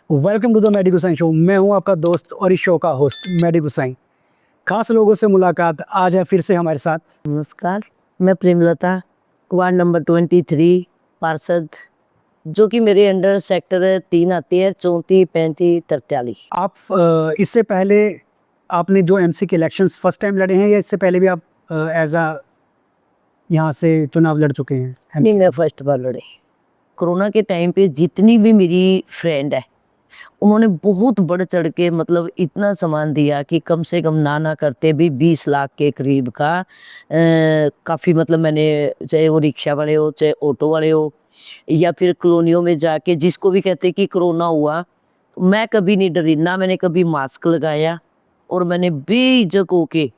Welcome to the Medi Gusai show. मैं हूं आपका दोस्त और इस शो का होस्ट मेडी गुसाई। खास लोगों से मुलाकात आज है फिर से हमारे साथ। नमस्कार, मैं प्रेमलता, वार्ड नंबर 23 पार्षद, जो कि मेरे अंडर सेक्टर 3 आती है, 34, 35, 43। आप इससे पहले आपने जो एमसी के इलेक्शंस फर्स्ट टाइम लड़े हैं या इससे पहले भी आप एज अ यहाँ से चुनाव लड़ चुके हैं? नहीं, MC? मैं फर्स्ट बार लड़ी। कोरोना के टाइम पे जितनी भी मेरी फ्रेंड है, उन्होंने बहुत बढ़ चढ़ के मतलब इतना सामान दिया कि कम से कम ना करते भी 20 लाख के करीब का काफ़ी मतलब मैंने, चाहे वो रिक्शा वाले हो, चाहे ऑटो वाले हो, या फिर कॉलोनियों में जाके जिसको भी कहते कि कोरोना हुआ, मैं कभी नहीं डरी, ना मैंने कभी मास्क लगाया, और मैंने बेझिझक होके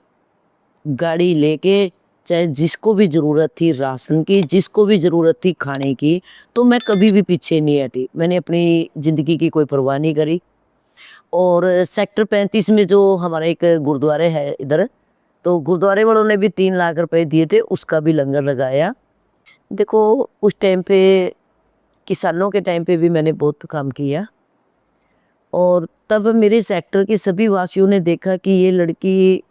गाड़ी लेके, चाहे जिसको भी ज़रूरत थी राशन की, जिसको भी ज़रूरत थी खाने की, तो मैं कभी भी पीछे नहीं हटी। मैंने अपनी ज़िंदगी की कोई परवाह नहीं करी। और सेक्टर 35 में जो हमारा एक गुरुद्वारे है इधर, तो गुरुद्वारे वालों ने भी 3 लाख रुपए दिए थे, उसका भी लंगर लगाया। देखो, उस टाइम पे किसानों के टाइम पे भी मैंने बहुत काम किया, और तब मेरे सेक्टर के सभी वासियों ने देखा कि ये लड़की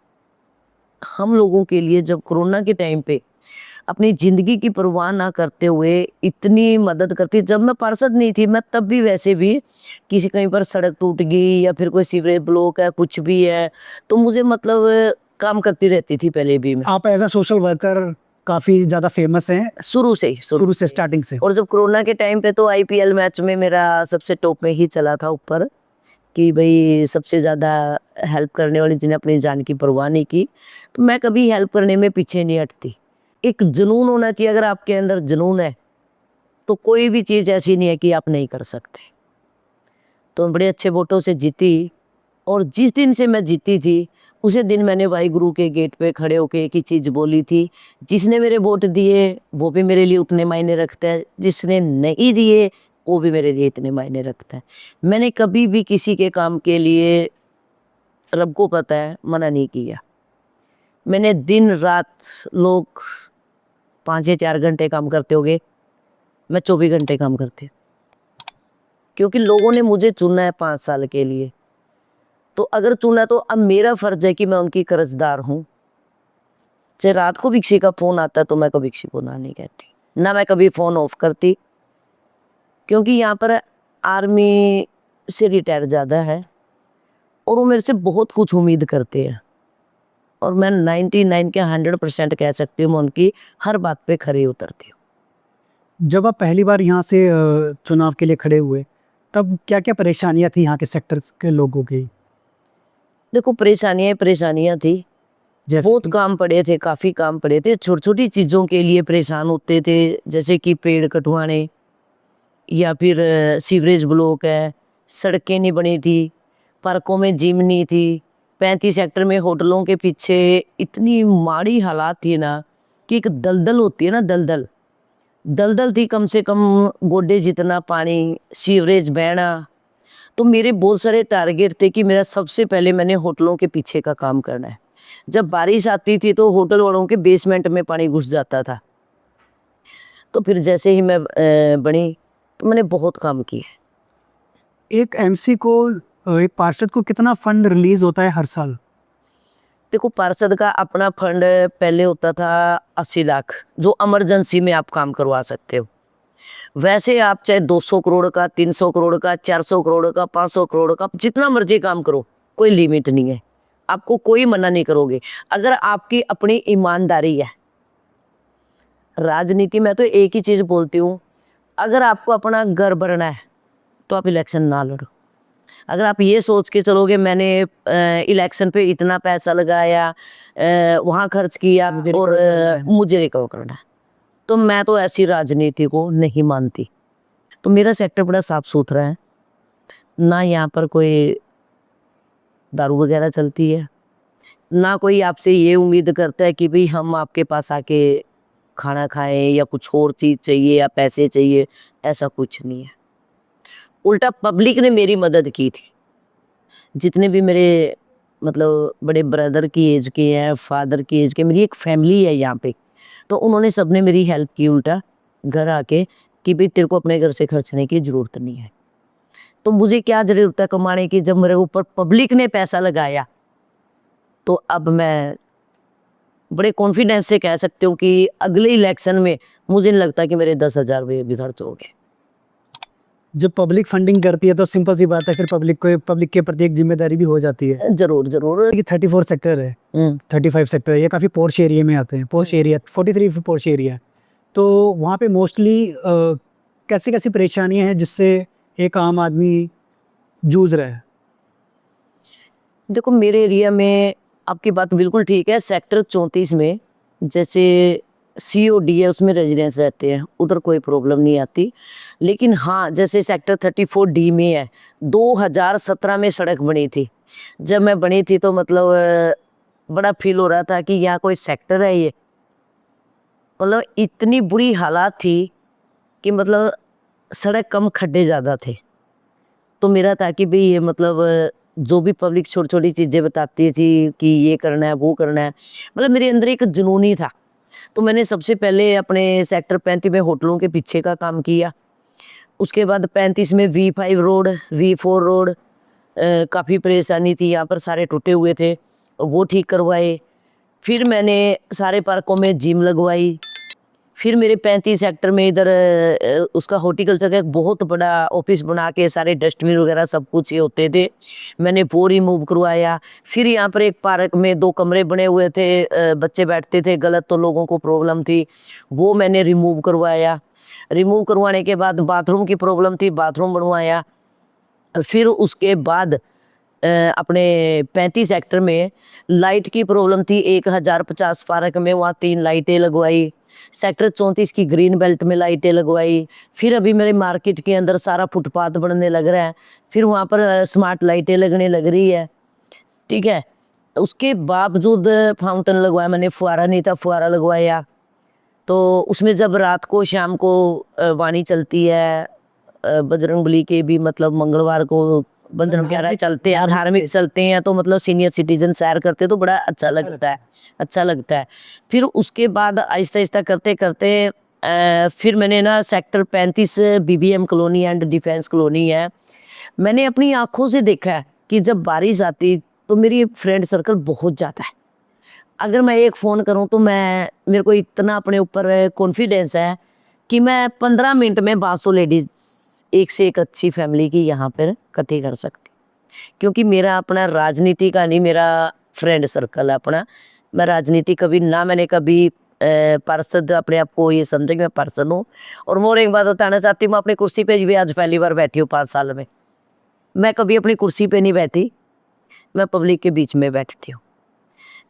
हम लोगों के लिए जब कोरोना के टाइम पे अपनी ज़िंदगी की परवाह ना करते हुए इतनी मदद करती। जब मैं पार्षद नहीं थी, मैं तब भी वैसे भी किसी कहीं पर सड़क टूट गई या फिर कोई सीवरेज ब्लॉक है, कुछ भी है, तो मुझे मतलब काम करती रहती थी पहले भी मैं। आप एज अ सोशल वर्कर काफ़ी ज़्यादा फेमस हैं शुरू से ही, शुरू से, स्टार्टिंग से। और जब कोरोना के टाइम पे तो आईपीएल मैच में मेरा सबसे टॉप में ही चला था ऊपर, कि भाई सबसे ज़्यादा हेल्प करने वाली जिन्हें अपनी जान की परवाह नहीं की। तो मैं कभी हेल्प करने में पीछे नहीं हटती। एक जुनून होना चाहिए, अगर आपके अंदर जुनून है तो कोई भी चीज़ ऐसी नहीं है कि आप नहीं कर सकते। तो बड़े अच्छे वोटों से जीती, और जिस दिन से मैं जीती थी उसी दिन मैंने वाहिगुरु के गेट पे खड़े होके एक ही चीज़ बोली थी, जिसने मेरे वोट दिए वो भी मेरे लिए उतने मायने रखता है, जिसने नहीं दिए वो भी मेरे लिए इतने मायने रखता है। मैंने कभी भी किसी के काम के लिए, रब को पता है, मना नहीं किया। मैंने दिन रात, लोग 5 या 4 घंटे काम करते होंगे, मैं 24 घंटे काम करती हूँ, क्योंकि लोगों ने मुझे चुना है 5 साल के लिए। तो अगर चुना तो अब मेरा फर्ज है कि मैं उनकी कर्जदार हूँ। चाहे रात को भी किसी का फ़ोन आता है तो मैं कभी किसी को ना नहीं कहती, ना मैं कभी फ़ोन ऑफ करती, क्योंकि यहाँ पर आर्मी से रिटायर ज़्यादा है और वो मेरे से बहुत कुछ उम्मीद करते हैं, और मैं 99 के 100% कह सकती हूँ, मैं उनकी हर बात पे खरी उतरती हूँ। जब आप पहली बार यहाँ से चुनाव के लिए खड़े हुए तब क्या क्या परेशानियाँ थी यहाँ के सेक्टर के लोगों की? देखो, परेशानियाँ ही परेशानियाँ थी। जैसे बहुत काम पड़े थे, काफ़ी काम पड़े थे। छोटी-छोटी चीज़ों के लिए परेशान होते थे, जैसे कि पेड़ कटवाने, या फिर सीवरेज ब्लॉक है, सड़कें नहीं बनी थी, पार्कों में जिम नहीं थी। 35 सेक्टर में होटलों के पीछे इतनी माड़ी हालात थी ना, कि एक दलदल होती है ना, दलदल, दलदल थी, कम से कम गोडे जितना पानी, सीवरेज बहना। तो मेरे बहुत सारे टारगेट थे कि मेरा सबसे पहले मैंने होटलों के पीछे का काम करना है। जब बारिश आती थी तो होटल वालों के बेसमेंट में पानी घुस जाता था। तो फिर जैसे ही मैं बनी, तो मैंने बहुत काम किए। एक एमसी को एक पार्षद को कितना फंड रिलीज होता है हर साल? देखो, पार्षद का अपना फंड पहले होता था 80 लाख, जो इमरजेंसी में आप काम करवा सकते हो। वैसे आप चाहे 200 करोड़ का, 300 करोड़ का, 400 करोड़ का, 500 करोड़ का, जितना मर्जी काम करो, कोई लिमिट नहीं है। आपको कोई मना नहीं करोगे, अगर आपकी अपनी ईमानदारी है। राजनीति में तो एक ही चीज़ बोलती हूँ, अगर आपको अपना घर भरना है तो आप इलेक्शन ना लड़ो। अगर आप ये सोच के चलोगे मैंने इलेक्शन पे इतना पैसा लगाया, वहाँ खर्च किया और मुझे रिकवर करना है, तो मैं तो ऐसी राजनीति को नहीं मानती। तो मेरा सेक्टर बड़ा साफ सुथरा है, ना यहाँ पर कोई दारू वगैरह चलती है, ना कोई आपसे ये उम्मीद करता है कि भाई हम आपके पास आके खाना खाएं या कुछ और चीज़ चाहिए या पैसे चाहिए, ऐसा कुछ नहीं है। उल्टा पब्लिक ने मेरी मदद की थी। जितने भी मेरे मतलब बड़े ब्रदर की एज के हैं, फादर की एज के, मेरी एक फैमिली है यहाँ पे, तो उन्होंने सबने मेरी हेल्प की उल्टा घर आके, कि भाई तेरे को अपने घर से खर्चने की ज़रूरत नहीं है। तो मुझे क्या ज़रूरत है कमाने की, जब मेरे ऊपर पब्लिक ने पैसा लगाया। तो अब मैं बड़े कॉन्फिडेंस से कह सकती हूँ कि अगले इलेक्शन में मुझे नहीं लगता कि मेरे 10,000 भी खर्च हो गए। जब पब्लिक फंडिंग करती है तो सिंपल सी बात है, फिर पब्लिक के प्रति एक जिम्मेदारी भी हो जाती है। ज़रूर, ज़रूर। कि 34 सेक्टर है, 35 सेक्टर है, ये काफ़ी पोर्श एरिया में आते हैं। पोर्श एरिया 43 पोर्श एरिया है, तो वहाँ पे मोस्टली कैसी कैसी परेशानियाँ हैं जिससे एक आम आदमी जूझ रहा है? देखो, मेरे एरिया में आपकी बात बिल्कुल ठीक है। सेक्टर 34 में जैसे सीओडी है, उसमें रेजिडेंस रहते हैं, उधर कोई प्रॉब्लम नहीं आती। लेकिन हाँ, जैसे सेक्टर 34 डी में है, 2017 में सड़क बनी थी। जब मैं बनी थी तो मतलब बड़ा फील हो रहा था कि यहाँ कोई सेक्टर है ये। मतलब इतनी बुरी हालात थी कि मतलब सड़क कम, खड्डे ज़्यादा थे। तो मेरा था कि भई ये मतलब जो भी पब्लिक छोटी-छोटी चीज़ें बताती थी कि ये करना है, वो करना है, मतलब मेरे अंदर एक जुनून ही था। तो मैंने सबसे पहले अपने सेक्टर 35 में होटलों के पीछे का काम किया। उसके बाद 35 में V5 रोड, V4 रोड, काफ़ी परेशानी थी, यहाँ पर सारे टूटे हुए थे, वो ठीक करवाए। फिर मैंने सारे पार्कों में जिम लगवाई। फिर मेरे 35 सेक्टर में इधर उसका हॉर्टिकल्चर का एक बहुत बड़ा ऑफिस बना के सारे डस्टबिन वगैरह सब कुछ ये होते थे, मैंने वो रिमूव करवाया। फिर यहाँ पर एक पार्क में 2 कमरे बने हुए थे, बच्चे बैठते थे गलत, तो लोगों को प्रॉब्लम थी, वो मैंने रिमूव करवाया। रिमूव करवाने के बाद बाथरूम की प्रॉब्लम थी, बाथरूम बनवाया। फिर उसके बाद अपने 35 सेक्टर में लाइट की प्रॉब्लम थी, 1050 पार्क में, वहाँ 3 लाइटें लगवाई। सेक्टर 34 की ग्रीन बेल्ट में लाइटें लगवाई। फिर अभी मेरे मार्केट के अंदर सारा फुटपाथ बनने लग रहा है, फिर वहाँ पर स्मार्ट लाइटें लगने लग रही है, ठीक है। उसके बावजूद फाउंटेन लगवाया मैंने, फुहारा नहीं था, फुहारा लगवाया। तो उसमें जब रात को शाम को वाणी चलती है, बजरंगबली के भी मतलब मंगलवार को बंधन प्यारा चलते हैं, धार्मिक चलते हैं, तो मतलब सीनियर सिटीजन सैर करते तो बड़ा अच्छा लगता है, अच्छा लगता है। फिर उसके बाद आहिस्ता आहिस्ता करते करते फिर मैंने ना sector 35 BBM colony and defence colony है, मैंने अपनी आंखों से देखा है कि जब बारिश आती तो मेरी फ्रेंड सर्कल बहुत ज़्यादा है। अगर मैं एक फ़ोन करूं तो मेरे को इतना अपने ऊपर कॉन्फिडेंस है कि मैं 15 मिनट में 500 लेडीज एक से एक अच्छी फैमिली की यहाँ पर इकट्ठी कर सकती, क्योंकि मेरा अपना राजनीति का नहीं, मेरा फ्रेंड सर्कल है अपना। मैं राजनीति कभी ना, मैंने कभी पार्षद अपने आप को ये समझे कि मैं पार्षद हूँ। और मैं और एक बात बताना चाहती हूँ, मैं अपनी कुर्सी पे भी आज पहली बार बैठी हूँ 5 साल में। मैं कभी अपनी कुर्सी पे नहीं बैठी, मैं पब्लिक के बीच में बैठती हूँ।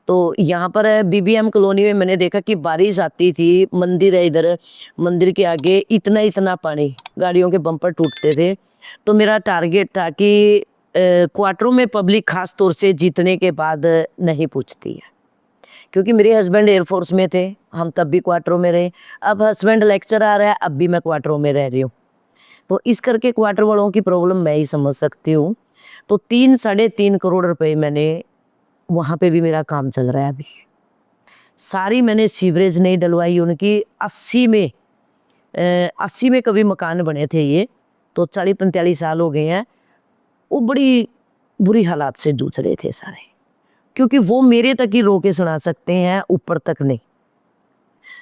तो यहाँ पर बीबीएम कॉलोनी में मैंने देखा कि बारिश आती थी, मंदिर है इधर, मंदिर के आगे इतना इतना पानी, गाड़ियों के बम्पर टूटते थे। तो मेरा टारगेट था कि क्वार्टरों में पब्लिक खास तौर से जीतने के बाद नहीं पूछती है, क्योंकि मेरे हस्बैंड एयरफोर्स में थे, हम तब भी क्वार्टरों में रहे। अब हस्बैंड लेक्चर आ रहा है, अब भी मैं क्वार्टरों में रह रही हूँ। तो इस करके क्वार्टर वालों की प्रॉब्लम मैं ही समझ सकती हूँ। तो 3 साढ़े 3 करोड़ रुपए मैंने, वहाँ पे भी मेरा काम चल रहा है अभी। सारी मैंने सीवरेज नहीं डलवाई उनकी। 80 में कभी मकान बने थे ये, तो 40-45 साल हो गए हैं। वो बड़ी बुरी हालात से जूझ रहे थे सारे, क्योंकि वो मेरे तक ही रो के सुना सकते हैं, ऊपर तक नहीं।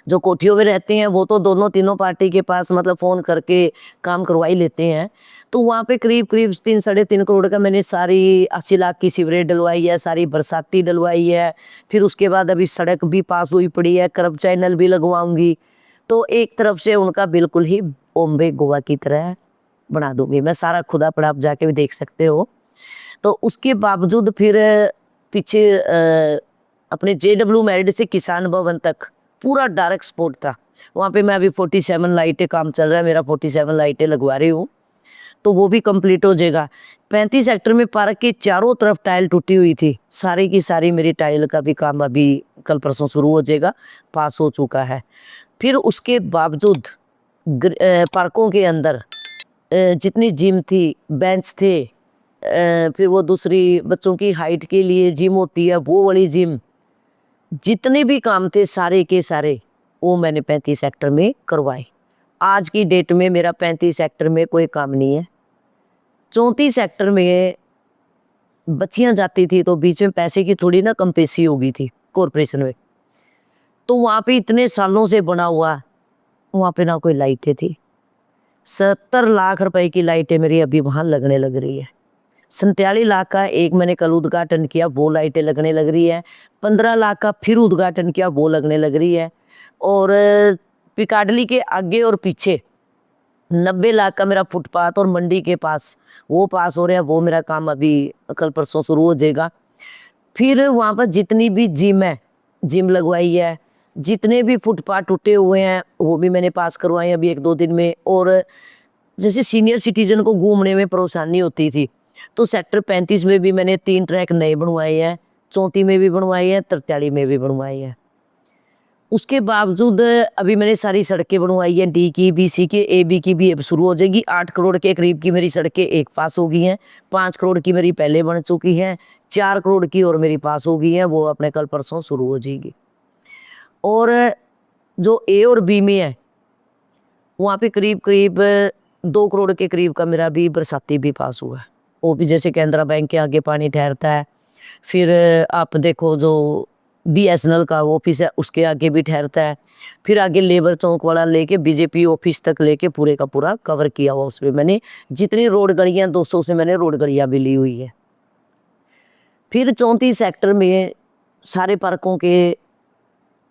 जो कोठियों में रहते हैं वो तो दोनों तीनों पार्टी के पास मतलब फ़ोन करके काम करवा ही लेते हैं। तो वहाँ पे करीब करीब 3 साढ़े 3 करोड़ का मैंने सारी 80 लाख की सीवरेज डलवाई है, सारी बरसाती डलवाई है। फिर उसके बाद अभी सड़क भी पास हुई पड़ी है, कर्ब चैनल भी लगवाऊंगी। तो एक तरफ से उनका बिल्कुल ही बॉम्बे गोवा की तरह बना दूंगी मैं, सारा खुदा पड़ा, आप जाके भी देख सकते हो। तो उसके बावजूद फिर पीछे अपने JW मैरिड से किसान भवन तक पूरा डार्क स्पॉट था, वहाँ पे मैं अभी 47 लाइटें काम चल रहा है मेरा, 47 लाइटें लगवा रही हूँ, तो वो भी कंप्लीट हो जाएगा। 35 सेक्टर में पार्क के चारों तरफ टाइल टूटी हुई थी, सारी की सारी मेरी टाइल का भी काम अभी कल परसों शुरू हो जाएगा, पास हो चुका है। फिर उसके बावजूद पार्कों के अंदर जितनी जिम थी, बेंच थे, फिर वो दूसरी बच्चों की हाइट के लिए जिम होती है वो वाली जिम, जितने भी काम थे सारे के सारे वो मैंने 35 सेक्टर में करवाए। आज की डेट में मेरा 35 सेक्टर में कोई काम नहीं है। 34 सेक्टर में बच्चियां जाती थी तो बीच में पैसे की थोड़ी ना कम पेशी हो गई थी कॉरपोरेशन में। तो वहाँ पे इतने सालों से बना हुआ, वहाँ पे ना कोई लाइटें थी। 70 लाख रुपए की लाइटें मेरी अभी वहाँ लगने लग रही है। 47 लाख का एक मैंने कल उद्घाटन किया, वो लाइटें लगने लग रही है। 15 लाख का फिर उद्घाटन किया, वो लगने लग रही है। और पिकाडली के आगे और पीछे 90 लाख का मेरा फुटपाथ और मंडी के पास वो पास हो रहा है, वो मेरा काम अभी कल परसों शुरू हो जाएगा। फिर वहाँ पर जितनी भी जिम है, जिम लगवाई है, जितने भी फुटपाथ टूटे हुए हैं वो भी मैंने पास करवाए हैं अभी 1-2 दिन में। और जैसे सीनियर सिटीजन को घूमने में परेशानी होती थी, तो सेक्टर 35 में भी मैंने 3 ट्रैक नए बनवाए हैं, 34 में भी बनवाए हैं, 43 में भी बनवाए हैं। उसके बावजूद अभी मैंने सारी सड़कें बनवाई हैं, डी की भी, सी की, ए बी की भी अब शुरू हो जाएगी। 8 करोड़ के करीब की मेरी सड़कें एक पास हो गई हैं, 5 करोड़ की मेरी पहले बन चुकी हैं, 4 करोड़ की और मेरी पास हो गई हैं, वो अपने कल परसों शुरू हो जाएगी। और जो ए और बी में है, वहाँ पे करीब करीब 2 करोड़ के करीब का मेरा भी बरसाती भी पास हुआ है। वो भी जैसे केनरा बैंक के आगे पानी ठहरता है, फिर आप देखो जो बीएसएनएल का ऑफिस है उसके आगे भी ठहरता है, फिर आगे लेबर चौक वाला लेके बीजेपी ऑफिस तक लेके पूरे का पूरा कवर किया हुआ। उसमें मैंने जितनी रोड गलियां 200 से मैंने रोड गलियां भी ली हुई है। फिर 34 सेक्टर में सारे पार्कों के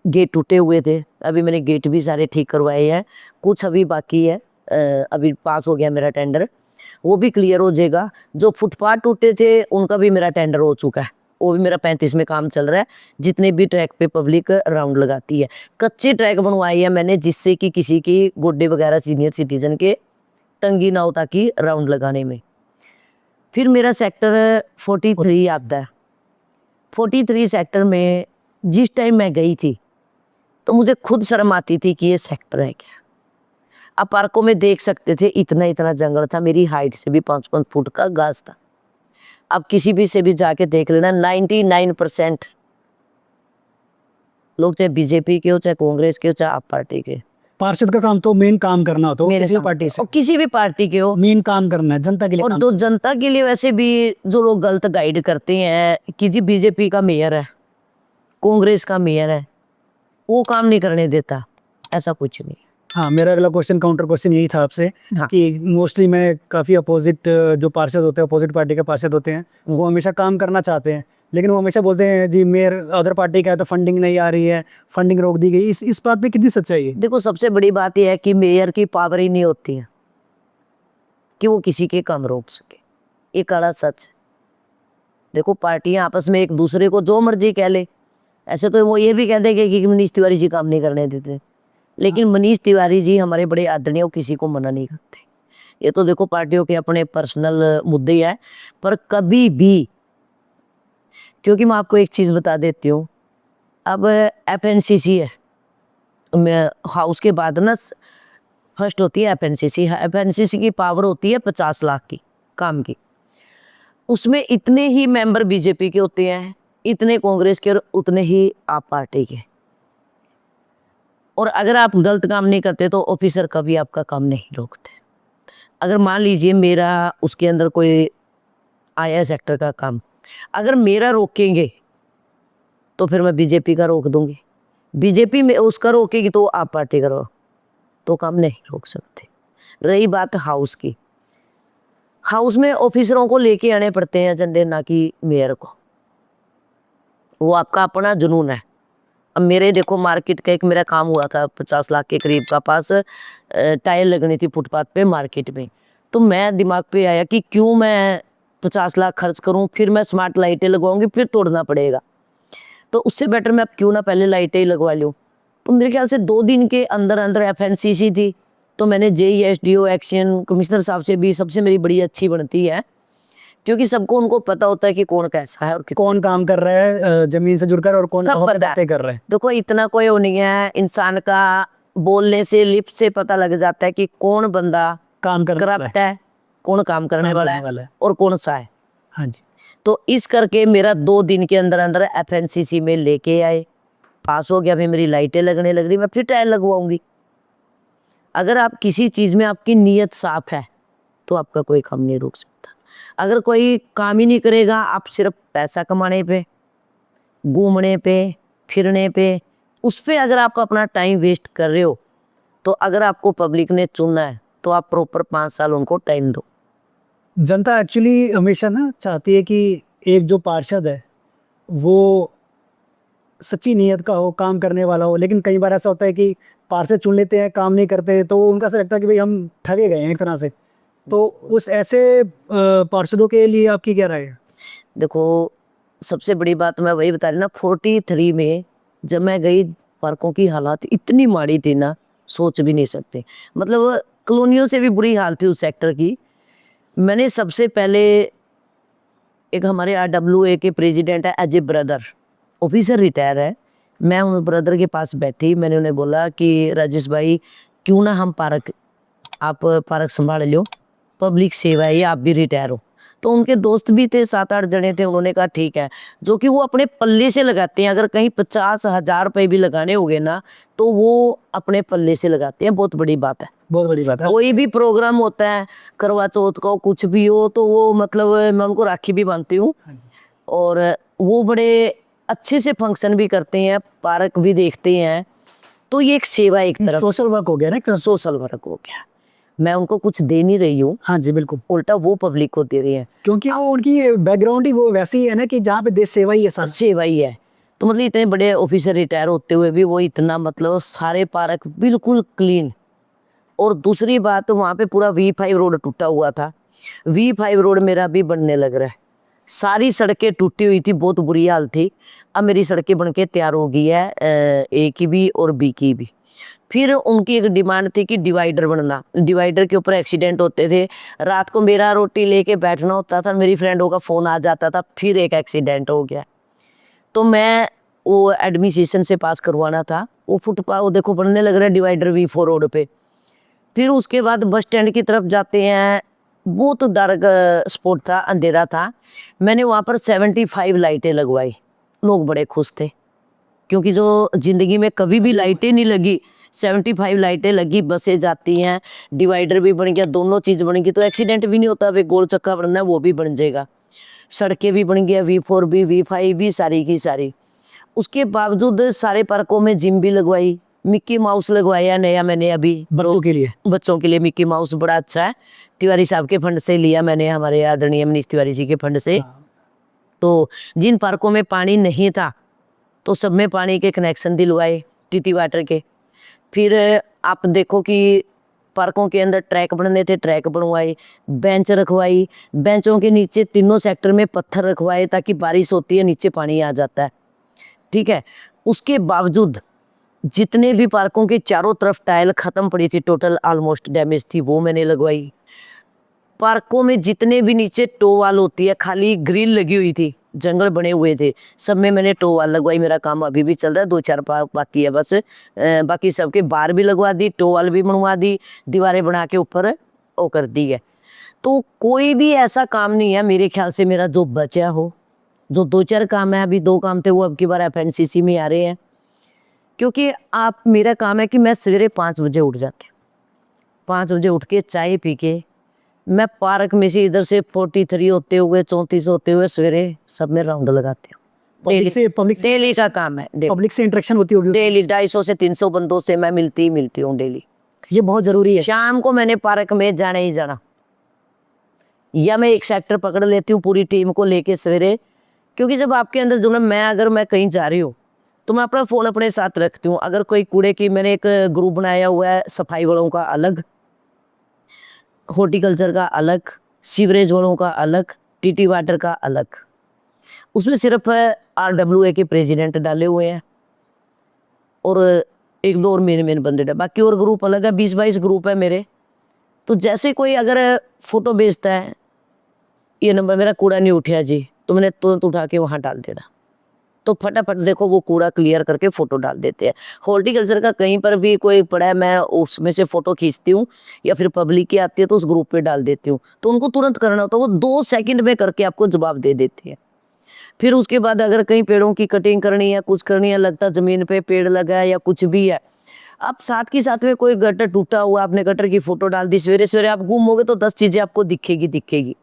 गेट टूटे हुए थे, अभी मैंने गेट भी सारे ठीक करवाए हैं, कुछ अभी बाकी है। अभी पास हो गया मेरा टेंडर, वो भी क्लियर हो जाएगा। जो फुटपाथ टूटे थे उनका भी मेरा टेंडर हो चुका है, वो भी मेरा 35 में काम चल रहा है। जितने भी ट्रैक पे पब्लिक राउंड लगाती है, कच्चे ट्रैक बनवाए हैं मैंने, जिससे कि किसी की गुड्डे वगैरह सीनियर सिटीजन के तंगी ना हो ताकि राउंड लगाने में। फिर मेरा सेक्टर 43 आता है। 43 सेक्टर में जिस टाइम मैं गई थी तो मुझे खुद शर्म आती थी कि ये सेक्टर है क्या। आप पार्कों में देख सकते थे, इतना इतना जंगल था, मेरी हाइट से भी 5-5 फुट का घास था। अब किसी भी से भी जाके देख लेना, 99% लोग चाहे बीजेपी के हो, चाहे कांग्रेस के हो, चाहे आप पार्टी के। पार्षद का काम तो मेन काम करना होता है, वो मेरे किसी भी काम पार्टी पे, से और किसी भी पार्टी के हो, मेन काम करना है, जनता के लिए और काम। जो जनता के लिए वैसे भी जो लोग गलत गाइड करते हैं कि जी बीजेपी का मेयर है, कांग्रेस का मेयर है, वो काम नहीं करने देता, ऐसा कुछ नहीं। हाँ, मेरा अगला क्वेश्चन, काउंटर क्वेश्चन यही था आपसे हाँ। कि मोस्टली मैं काफ़ी अपोजिट जो पार्षद होते हैं, अपोजिट पार्टी के पार्षद होते हैं, वो हमेशा काम करना चाहते हैं, लेकिन वो हमेशा बोलते हैं जी मेयर अदर पार्टी का है तो फंडिंग नहीं आ रही है, फंडिंग रोक दी गई। इस बात पे कितनी सच्चाई है? देखो, सबसे बड़ी बात यह है कि मेयर की पावर ही नहीं होती है कि वो किसी के काम रोक सके, ये कड़ा सच है। देखो, पार्टियां आपस में एक दूसरे को जो मर्जी कह ले, ऐसे तो वो ये भी कह देंगे कि मनीष तिवारी जी काम नहीं करने देते, लेकिन मनीष तिवारी जी हमारे बड़े आदरणीय, वो किसी को मना नहीं करते। ये तो देखो पार्टियों के अपने पर्सनल मुद्दे हैं, पर कभी भी, क्योंकि मैं आपको एक चीज बता देती हूँ, अब एफएनसीसी है, मैं हाउस के बाद ना फर्स्ट होती है एफएनसीसी। एफएनसीसी की पावर होती है 50 लाख की काम की, उसमें इतने ही मेंबर बीजेपी के होते हैं, इतने कांग्रेस के और उतने ही आप पार्टी के। और अगर आप गलत काम नहीं करते तो ऑफिसर कभी आपका काम नहीं रोकते। अगर मान लीजिए मेरा उसके अंदर कोई आया सेक्टर का काम, अगर मेरा रोकेंगे तो फिर मैं बीजेपी का रोक दूंगी, बीजेपी में उसका रोकेगी तो आप पार्टी का तो काम नहीं रोक सकते। रही बात हाउस की, हाउस में ऑफिसरों को लेके आने पड़ते हैं एजेंडे, ना कि मेयर को, वो आपका अपना जुनून है। अब मेरे देखो, मार्केट का एक मेरा काम हुआ था 50 लाख के करीब का पास, टाइल लगनी थी फुटपाथ पे मार्केट में, तो मैं दिमाग पे आया कि क्यों मैं 50 लाख खर्च करूं, फिर मैं स्मार्ट लाइटें लगवाऊंगी, फिर तोड़ना पड़ेगा, तो उससे बेटर मैं अब क्यों ना पहले लाइटें ही लगवा लूँ। तो मेरे ख्याल से 2 दिन के अंदर अंदर एफएनसीसी थी, तो मैंने जेईएसडीओ एक्शन कमिश्नर साहब से भी, सबसे मेरी बड़ी अच्छी बनती है, क्योंकि सबको उनको पता होता है कि कौन कैसा है और कौन काम कर रहा है जमीन से जुड़कर और कौन सब पता बातें कर रहा है। देखो, इतना कोई वो नहीं है, इंसान का बोलने से, लिप से पता लग जाता है कि कौन बंदा काम करने वाला करप्ट है, कौन काम करने वाला है और कौन सा है। हाँ जी। तो इस करके मेरा 2 दिन के अंदर अंदर एफएनसीसी में लेके आए, पास हो गया, फिर मेरी लाइटें लगने लग रही, मैं फिर टाइल लगवाऊंगी। अगर आप किसी चीज में आपकी नीयत साफ है तो आपका कोई काम नहीं रुक सकता। अगर कोई काम ही नहीं करेगा, आप सिर्फ पैसा कमाने पे, घूमने पे, फिरने पे, उस पे अगर आप अपना टाइम वेस्ट कर रहे हो, तो अगर आपको पब्लिक ने चुना है तो आप प्रॉपर 5 साल उनको टाइम दो। जनता एक्चुअली हमेशा ना चाहती है कि एक जो पार्षद है वो सच्ची नीयत का हो, काम करने वाला हो, लेकिन कई बार ऐसा होता है कि पार्षद चुन लेते हैं, काम नहीं करते, तो उनका ऐसा लगता है कि भाई हम ठगे गए हैं एक तरह से। तो उस ऐसे पार्षदों के लिए आपकी क्या राय है? देखो, सबसे बड़ी बात मैं वही बता रही ना, 43 में जब मैं गई, पार्कों की हालात इतनी माड़ी थी ना, सोच भी नहीं सकते। मतलब कॉलोनियों से भी बुरी हाल थी उस सेक्टर की। मैंने सबसे पहले, एक हमारे RWA के प्रेसिडेंट है अजय ब्रदर, ऑफिसर रिटायर है, मैं उन ब्रदर के पास बैठी, मैंने उन्हें बोला कि राजेश भाई, क्यों ना हम पार्क, आप पार्क संभाल लो, पब्लिक सेवा है ये, आप भी रिटायर हो। तो उनके दोस्त भी थे, 7-8 जने थे, उन्होंने कहा ठीक है, जो कि वो अपने पल्ले से लगाते हैं। अगर कहीं 50,000 रुपए भी लगाने होंगे ना, तो वो अपने पल्ले से लगाते हैं, बहुत बड़ी बात है। बहुत बड़ी बात है। कोई भी प्रोग्राम होता है, करवा चौथ का हो, कुछ भी हो, तो वो मतलब मैं उनको राखी भी बांधती हूँ, और वो बड़े अच्छे से फंक्शन भी करते हैं, पार्क भी देखते हैं। तो ये एक सेवा, एक तरफ सोशल वर्क हो गया ना एक तरह से। सोशल वर्क हो गया। मैं उनको कुछ दे नहीं रही हूँ, हाँ जी, बिल्कुल, उल्टा वो पब्लिक को दे रही है, क्योंकि वो उनकी बैकग्राउंड ही वो वैसी है ना कि जहाँ पे देश सेवा ही है सारा। सेवा ही है। तो मतलब इतने बड़े ऑफिसर रिटायर होते हुए भी वो इतना, मतलब सारे पार्क बिल्कुल क्लीन। और दूसरी बात, वहाँ पे पूरा V5 रोड टूटा हुआ था, V5 रोड मेरा भी बनने लग रहा है। सारी सड़कें टूटी हुई थी, बहुत बुरी हाल थी। अब मेरी सड़कें बन के तैयार हो गई है, A की भी और B की भी। फिर उनकी एक डिमांड थी कि डिवाइडर बनना, डिवाइडर के ऊपर एक्सीडेंट होते थे, रात को मेरा रोटी लेके बैठना होता था, मेरी फ्रेंडों का फ़ोन आ जाता था, फिर एक एक्सीडेंट हो गया। तो मैं वो एडमिनिस्ट्रेशन से पास करवाना था, वो फुटपाथ, वो देखो बनने लग रहा है डिवाइडर V4 रोड पे। फिर उसके बाद बस स्टैंड की तरफ जाते हैं, वो तो डार्क स्पॉट था, अंधेरा था। मैंने वहाँ पर 75 लाइटें लगवाई, लोग बड़े खुश थे, क्योंकि जो ज़िंदगी में कभी भी लाइटें नहीं लगी, 75 लाइटें लगी, बसें जाती हैं, डिवाइडर भी बन गया, दोनों चीज़ बन गई, तो एक्सीडेंट भी नहीं होता। वे गोल चक्का बनना है वो भी बन जाएगा, सड़कें भी बन गया, V4 भी, V5 भी, सारी की सारी। उसके बावजूद सारे पार्कों में जिम भी लगवाई, मिक्की माउस लगवाया नया मैंने अभी बच्चों के लिए। बच्चों के लिए मिक्की माउस बड़ा अच्छा है, तिवारी साहब के फंड से लिया मैंने, हमारे आदरणीय मनीष तिवारी जी के फंड से। तो जिन पार्कों में पानी नहीं था, तो सब में पानी के कनेक्शन दिलवाए, टीटी वाटर के। फिर आप देखो कि पार्कों के अंदर ट्रैक बनने थे, ट्रैक बनवाए, बेंच रखवाई, बेंचों के नीचे तीनों सेक्टर में पत्थर रखवाए, ताकि बारिश होती है नीचे पानी आ जाता है, ठीक है। उसके बावजूद जितने भी पार्कों के चारों तरफ टाइल खत्म पड़ी थी, टोटल ऑलमोस्ट डैमेज थी, वो मैंने लगवाई। पार्कों में जितने भी नीचे टो वाल होती है, खाली ग्रिल लगी हुई थी, जंगल बने हुए थे, सब में मैंने टो वाल लगवाई। मेरा काम अभी भी चल रहा है, 2-4 पार्क बाकी है बस। बाकी सबके बार भी लगवा दी, टो वाल भी बनवा दी, दीवारें बना के ऊपर वो कर दी है। तो कोई भी ऐसा काम नहीं है मेरे ख्याल से मेरा जो बचा हो। जो 2-4 काम है, अभी 2 काम थे, वो अब की बार FNCC में आ रहे हैं। क्योंकि आप, मेरा काम है कि मैं सवेरे 5 बजे उठ जाती हूँ, 5 बजे उठ के चाय पी के मैं पार्क में से इधर से 43 होते हुए 34 होते हुए सवेरे सब में राउंड लगाती हूँ। डेली का काम है, पब्लिक से इंटरेक्शन होती होगी। डेली 250 से 300 बंदों से मैं मिलती हूँ डेली। ये बहुत जरूरी है। शाम को मैंने पार्क में जाना ही जाना, या मैं एक सेक्टर पकड़ लेती हूँ पूरी टीम को लेके सवेरे। क्योंकि जब आपके अंदर जो ना, अगर मैं कहीं जा रही हूँ तो मैं अपना फ़ोन अपने साथ रखती हूँ। अगर कोई कूड़े की, मैंने एक ग्रुप बनाया हुआ है, सफाई वालों का अलग, हॉर्टिकल्चर का अलग, सीवरेज वालों का अलग, टीटी वाटर का अलग। उसमें सिर्फ RWA के प्रेसिडेंट डाले हुए हैं और 1-2 और मेन बंदे डाले, बाकी और ग्रुप अलग है, 20-22 ग्रुप है मेरे। तो जैसे कोई अगर फोटो भेजता है, ये नंबर मेरा कूड़ा नहीं उठा जी, तो मैंने तुरंत उठा के वहाँ डाल देना, तो फटाफट देखो वो कूड़ा क्लियर करके फोटो डाल देते हैं। हॉर्टिकल्चर का कहीं पर भी कोई पड़ा है, मैं उसमें से फोटो खींचती हूँ, या फिर पब्लिक की आती है तो उस ग्रुप पे डाल देती हूँ, तो उनको तुरंत करना होता है, वो 2 सेकंड में करके आपको जवाब दे देते हैं। फिर उसके बाद अगर कहीं पेड़ों की कटिंग करनी है, कुछ करनी है, लगता जमीन पे पेड़ लगा है या कुछ भी है, आप साथ के साथ में कोई गटर टूटा हुआ, आपने गटर की फोटो डाल दी, सवेरे सवेरे आप घूमोगे तो 10 चीजें आपको दिखेगी।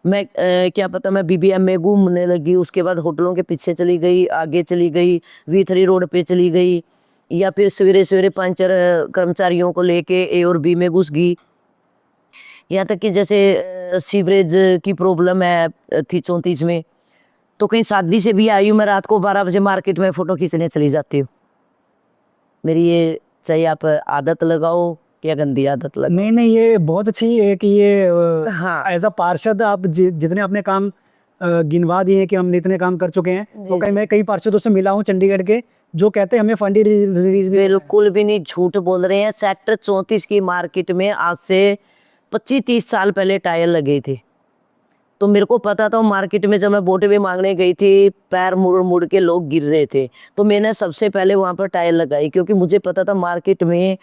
मैं क्या पता मैं बीबीएम में घूमने लगी, उसके बाद होटलों के पीछे चली गई, आगे चली गई, V3 रोड पे चली गई, या फिर सवेरे सवेरे पंचर कर्मचारियों को लेके A और B में घुस गई। यहाँ तक कि जैसे सीवरेज की प्रॉब्लम है थी 34 में, तो कहीं शादी से भी आई हूँ मैं, रात को 12 बजे मार्केट में फोटो खींचने चली जाती हूँ। मेरी ये, चाहे आप आदत लगाओ या गंदी आदत लगाओ। नहीं नहीं, ये बहुत अच्छी है कि ये हाँ एज अ पार्षद आप जितने अपने काम गिनवा दिए हैं कि हमने इतने काम कर चुके हैं, तो जी, मैं कई पार्षदों से मिला हूँ चंडीगढ़ के, जो कहते हैं हमें फंड ही रिलीज भी। बिल्कुल भी नहीं झूठ बोल रहे हैं। सेक्टर 34 की मार्केट में आज से 25-30 साल पहले टायर लगे थे, तो मेरे को पता था। मार्केट में जब मैं वोट भी मांगने गई थी, पैर मुड़ मुड़ के लोग गिर रहे थे, तो मैंने सबसे पहले वहां पर टायर लगाई, क्योंकि मुझे पता था मार्केट में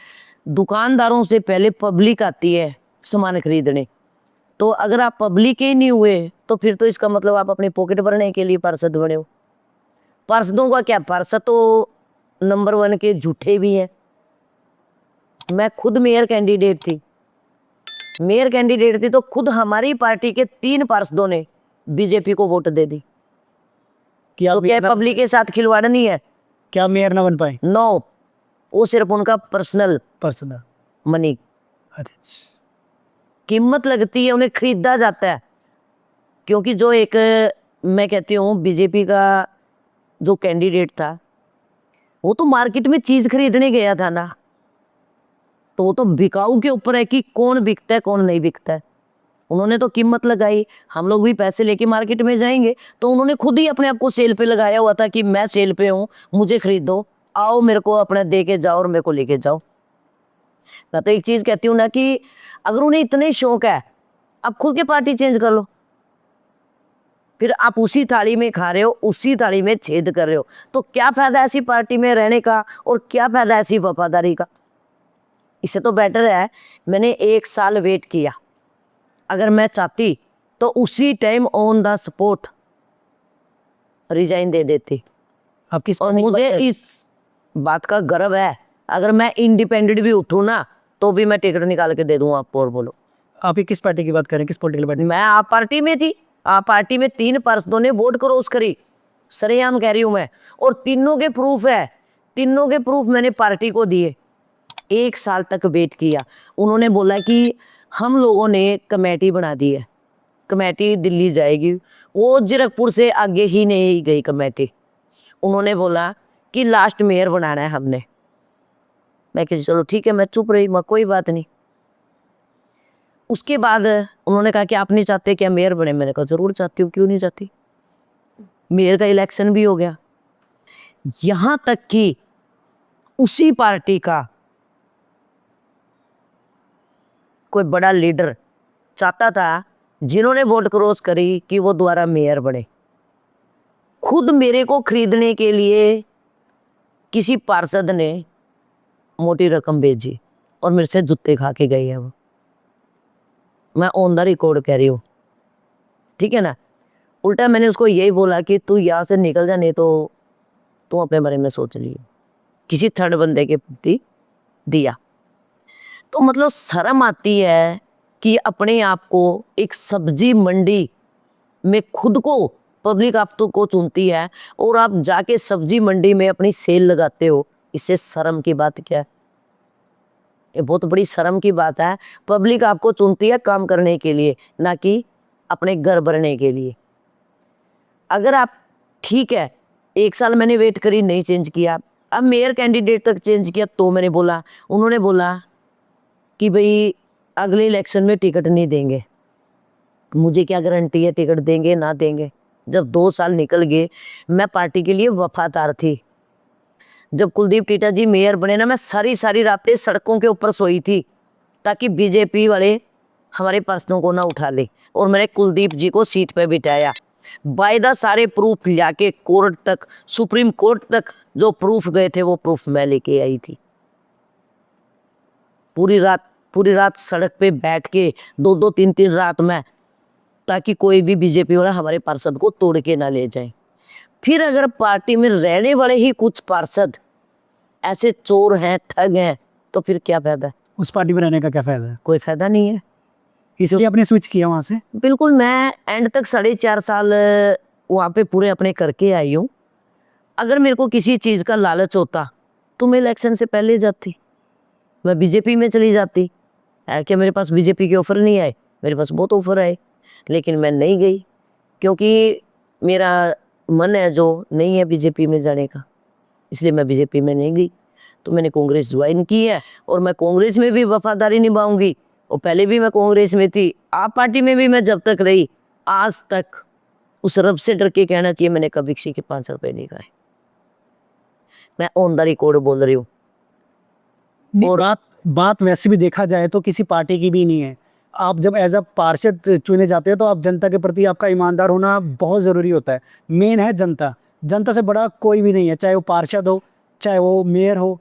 दुकानदारों से पहले पब्लिक आती है सामान खरीदने। तो अगर आप पब्लिक ही नहीं हुए तो फिर तो इसका मतलब आप अपनी पॉकेट भरने के लिए पार्षद बने हो। पार्षदों का क्या, पार्षद तो नंबर 1 के झूठे भी हैं। मैं खुद मेयर कैंडिडेट थी, तो खुद हमारी पार्टी के 3 पार्षदों ने बीजेपी को वोट दे दी। क्या तो क्या पब्लिक के साथ खिलवाड़ नहीं है? क्या मेयर ना बन पाए? नो, वो सिर्फ उनका पर्सनल पर्सनल। मनी, अरे कीमत लगती है, उन्हें खरीदा जाता है। क्योंकि जो एक, मैं कहती हूँ बीजेपी का जो कैंडिडेट था, वो तो मार्केट में चीज खरीदने गया था ना, तो वो तो बिकाऊ के ऊपर है कि कौन बिकता है कौन नहीं बिकता है। उन्होंने तो कीमत लगाई, हम लोग भी पैसे लेके मार्केट में जाएंगे, तो उन्होंने खुद ही अपने आप को सेल पे लगाया हुआ था कि मैं सेल पे हूँ, मुझे खरीदो, आओ मेरे को अपना दे के जाओ और मेरे को लेके जाओ। मैं तो एक चीज कहती हूँ ना कि अगर उन्हें इतने शौक है, आप खुद के पार्टी चेंज कर लो। फिर आप उसी थाली में खा रहे हो, उसी थाली में छेद कर रहे हो, तो क्या फायदा ऐसी पार्टी में रहने का और क्या फायदा ऐसी वफादारी का। इससे तो बेटर है मैंने 1 साल वेट किया। अगर मैं चाहती तो उसी time on the spot resign दे देती। आप किस और पार्टी की मुझे बात कर- इस बात का गर्व है, अगर मैं इंडिपेंडेंट भी उठूं ना, तो भी मैं टिकट निकाल के दे दूं आपको। और बोलो, आप ये किस पार्टी की बात करें, किस पॉलिटिकल पार्टी? मैं आप पार्टी में थी, आप पार्टी में 3 पार्षदों ने वोट क्रॉस करी, सरेआम कह रही हूं मैं, और तीनों के प्रूफ है, तीनों के प्रूफ मैंने पार्टी को दिए। 1 साल तक वेट किया। उन्होंने बोला कि हम लोगों ने कमेटी बना दी है, कमेटी दिल्ली जाएगी। वो जीरकपुर से आगे ही नहीं गई कमेटी। उन्होंने बोला कि लास्ट मेयर बनाना है हमने। मैं कहा चलो ठीक है, मैं चुप रही, मैं कोई बात नहीं। उसके बाद उन्होंने कहा कि आप नहीं चाहते क्या मेयर बने? मैंने कहा जरूर चाहती हूँ, क्यों नहीं चाहती। मेयर का इलेक्शन भी हो गया। यहां तक कि उसी पार्टी का कोई बड़ा लीडर चाहता था, जिन्होंने वोट क्रॉस करी, कि वो दोबारा मेयर बने। खुद मेरे को खरीदने के लिए किसी पार्षद ने मोटी रकम भेजी और मेरे से जूते खा के गई है वो। मैं ऑन द रिकॉर्ड कह रही हूँ, ठीक है ना। उल्टा मैंने उसको यही बोला कि तू यहाँ से निकल जा, नहीं तो तू अपने बारे में सोच लियो। किसी थर्ड बंदे के प्रति दिया। तो मतलब शर्म आती है कि अपने आप को एक सब्जी मंडी में, खुद को पब्लिक आप तो को चुनती है और आप जाके सब्जी मंडी में अपनी सेल लगाते हो। इससे शर्म की बात क्या है? ये बहुत बड़ी शर्म की बात है। पब्लिक आपको चुनती है काम करने के लिए, ना कि अपने घर भरने के लिए। अगर आप, ठीक है, 1 साल मैंने वेट करी, नहीं चेंज किया, अब मेयर कैंडिडेट तक चेंज किया, तो मैंने बोला, उन्होंने बोला कि भाई अगले इलेक्शन में टिकट नहीं देंगे। मुझे क्या गारंटी है टिकट देंगे ना देंगे? जब 2 साल निकल गए, मैं पार्टी के लिए वफादार थी। जब कुलदीप टीटा जी मेयर बने ना, मैं सारी सारी रातें सड़कों के ऊपर सोई थी, ताकि बीजेपी वाले हमारे पर्सनों को ना उठा ले। और मैंने कुलदीप जी को सीट पे बिठाया, वायदा सारे प्रूफ लाके कोर्ट तक, सुप्रीम कोर्ट तक जो प्रूफ गए थे, वो प्रूफ मैं लेके आई थी। पूरी रात सड़क पे बैठ के, 2-2 3-3 रात में, ताकि कोई भी बीजेपी वाला हमारे पार्षद को तोड़ के ना ले जाए। फिर अगर पार्टी में रहने वाले ही कुछ पार्षद ऐसे चोर हैं, ठग हैं, तो फिर क्या फायदा है? उस पार्टी में रहने का क्या फायदा है? कोई फायदा नहीं है। इसलिए आपने स्विच किया वहाँ से? बिल्कुल, मैं एंड तक 4.5 साल वहाँ पे पूरे अपने करके आई हूँ। अगर मेरे को किसी चीज़ का लालच होता तो मैं इलेक्शन से पहले जाती, मैं बीजेपी में चली जाती। है क्या मेरे पास बीजेपी के ऑफर नहीं आए? मेरे पास बहुत ऑफर आए, लेकिन मैं नहीं गई क्योंकि मेरा मन है जो नहीं है बीजेपी में जाने का, इसलिए मैं बीजेपी में नहीं गई। तो मैंने कांग्रेस ज्वाइन की है और मैं कांग्रेस में भी वफादारी निभाऊंगी। और पहले भी मैं कांग्रेस में थी, आप पार्टी में भी मैं जब तक रही, आज तक उस रब से डर के कहना चाहिए मैंने कभी किसी के 5 रुपए नहीं खाए। मैं ऑन द रिकॉर्ड बोल रही हूँ। नहीं, और बात वैसे भी देखा जाए तो किसी पार्टी की भी नहीं है। आप जब एज अ पार्षद चुने जाते हैं तो आप जनता के प्रति आपका ईमानदार होना बहुत ज़रूरी होता है। मेन है जनता, जनता से बड़ा कोई भी नहीं है, चाहे वो पार्षद हो, चाहे वो मेयर हो,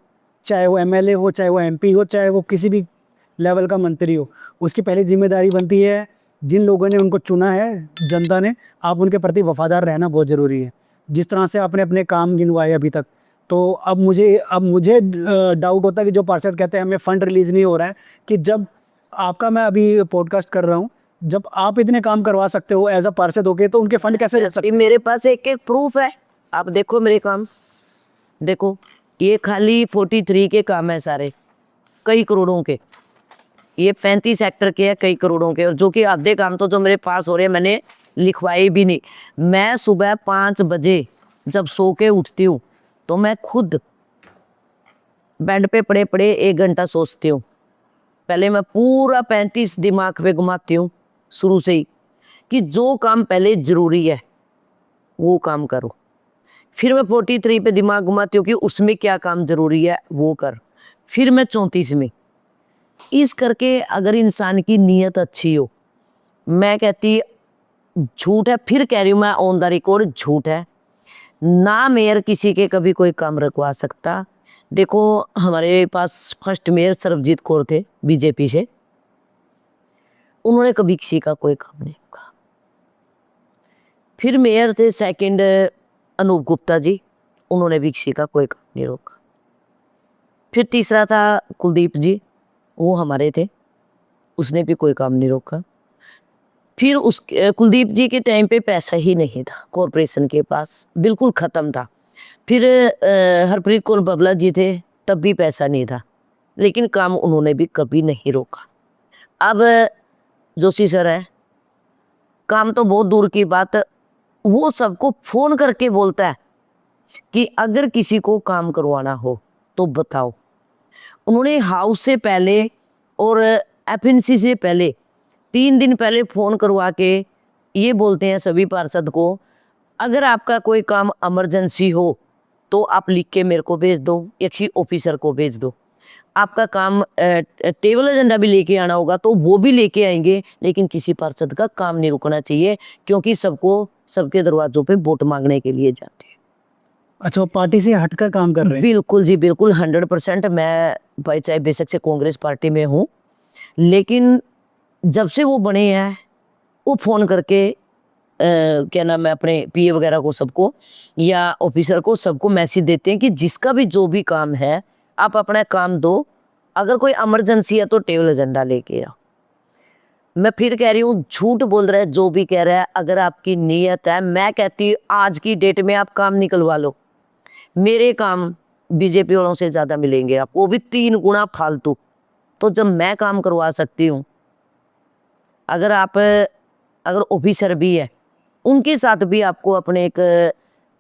चाहे वो एमएलए हो, चाहे वो एमपी हो, चाहे वो किसी भी लेवल का मंत्री हो। उसकी पहली जिम्मेदारी बनती है, जिन लोगों ने उनको चुना है, जनता ने, आप उनके प्रति वफादार रहना बहुत ज़रूरी है। जिस तरह से आपने अपने काम गिनवाए अभी तक, तो अब मुझे डाउट होता है कि जो पार्षद कहते हैं हमें फ़ंड रिलीज़ नहीं हो रहा है, कि जब आपका मैं अभी पॉडकास्ट कर रहा हूँ, जब आप इतने काम करवा सकते हो एज अ पार्षद होके, तो उनके फंड कैसे रुक सकते हैं? मेरे पास एक एक प्रूफ है, आप देखो मेरे काम, देखो ये खाली 43 के काम है सारे, कई करोड़ों के। ये 35 सेक्टर के हैं, कई करोड़ों के, और जो कि आधे काम तो जो मेरे पास हो रहे हैं मैंने लिखवाए भी नहीं। मैं सुबह 5 बजे जब सो के उठती हूँ तो मैं खुद बेड पे पड़े पड़े 1 घंटा सोचती हूँ। पहले मैं पूरा 35 दिमाग पे घुमाती हूँ शुरू से ही, कि जो काम पहले जरूरी है वो काम करो। फिर मैं 43 पे दिमाग घुमाती हूँ कि उसमें क्या काम जरूरी है वो कर। फिर मैं 34 में, इस करके अगर इंसान की नीयत अच्छी हो, मैं कहती झूठ है, फिर कह रही हूँ मैं ऑन द रिकॉर्ड, झूठ है ना मेयर किसी के कभी कोई काम रखवा सकता। देखो हमारे पास फर्स्ट मेयर सरबजीत कौर थे बीजेपी से, उन्होंने कभी किसी का कोई काम नहीं रोका। फिर मेयर थे सेकंड अनूप गुप्ता जी, उन्होंने भी किसी का कोई काम नहीं रोका। फिर तीसरा था कुलदीप जी, वो हमारे थे, उसने भी कोई काम नहीं रोका। फिर उस कुलदीप जी के टाइम पे पैसा ही नहीं था कॉरपोरेशन के पास, बिल्कुल ख़त्म था। फिर हरप्रीत कौर बबला जी थे, तब भी पैसा नहीं था, लेकिन काम उन्होंने भी कभी नहीं रोका। अब जोशी सर है, काम तो बहुत दूर की बात, वो सबको फ़ोन करके बोलता है कि अगर किसी को काम करवाना हो तो बताओ। उन्होंने हाउस से पहले और एफएनसी से पहले 3 दिन पहले फ़ोन करवा के ये बोलते हैं सभी पार्षद को, अगर आपका कोई काम इमरजेंसी हो तो आप लिख के मेरे को भेज दो, या किसी ऑफिसर को भेज दो। आपका काम टेबल एजेंडा भी लेके आना होगा तो वो भी लेके आएंगे, लेकिन किसी पार्षद का काम नहीं रुकना चाहिए, क्योंकि सबको सबके दरवाजों पे वोट मांगने के लिए जाते हैं। अच्छा, वो पार्टी से हटकर काम कर रहे हैं? बिल्कुल जी बिल्कुल, 100%। मैं भाई चाहे बेशक से कांग्रेस पार्टी में हूँ, लेकिन जब से वो बने हैं वो फ़ोन करके क्या नाम है अपने पीए वगैरह को, सबको या ऑफिसर को, सबको मैसेज देते हैं कि जिसका भी जो भी काम है आप अपना काम दो, अगर कोई इमरजेंसी है तो टेबल एजेंडा लेके आओ। मैं फिर कह रही हूँ, झूठ बोल रहा है जो भी कह रहा है, अगर आपकी नीयत है, मैं कहती हूँ आज की डेट में आप काम निकलवा लो, मेरे काम बीजेपी वालों से ज़्यादा मिलेंगे आप, वो भी 3 गुना फालतू। तो जब मैं काम करवा सकती हूँ, अगर आप अगर ऑफिसर भी है उनके साथ भी आपको अपने एक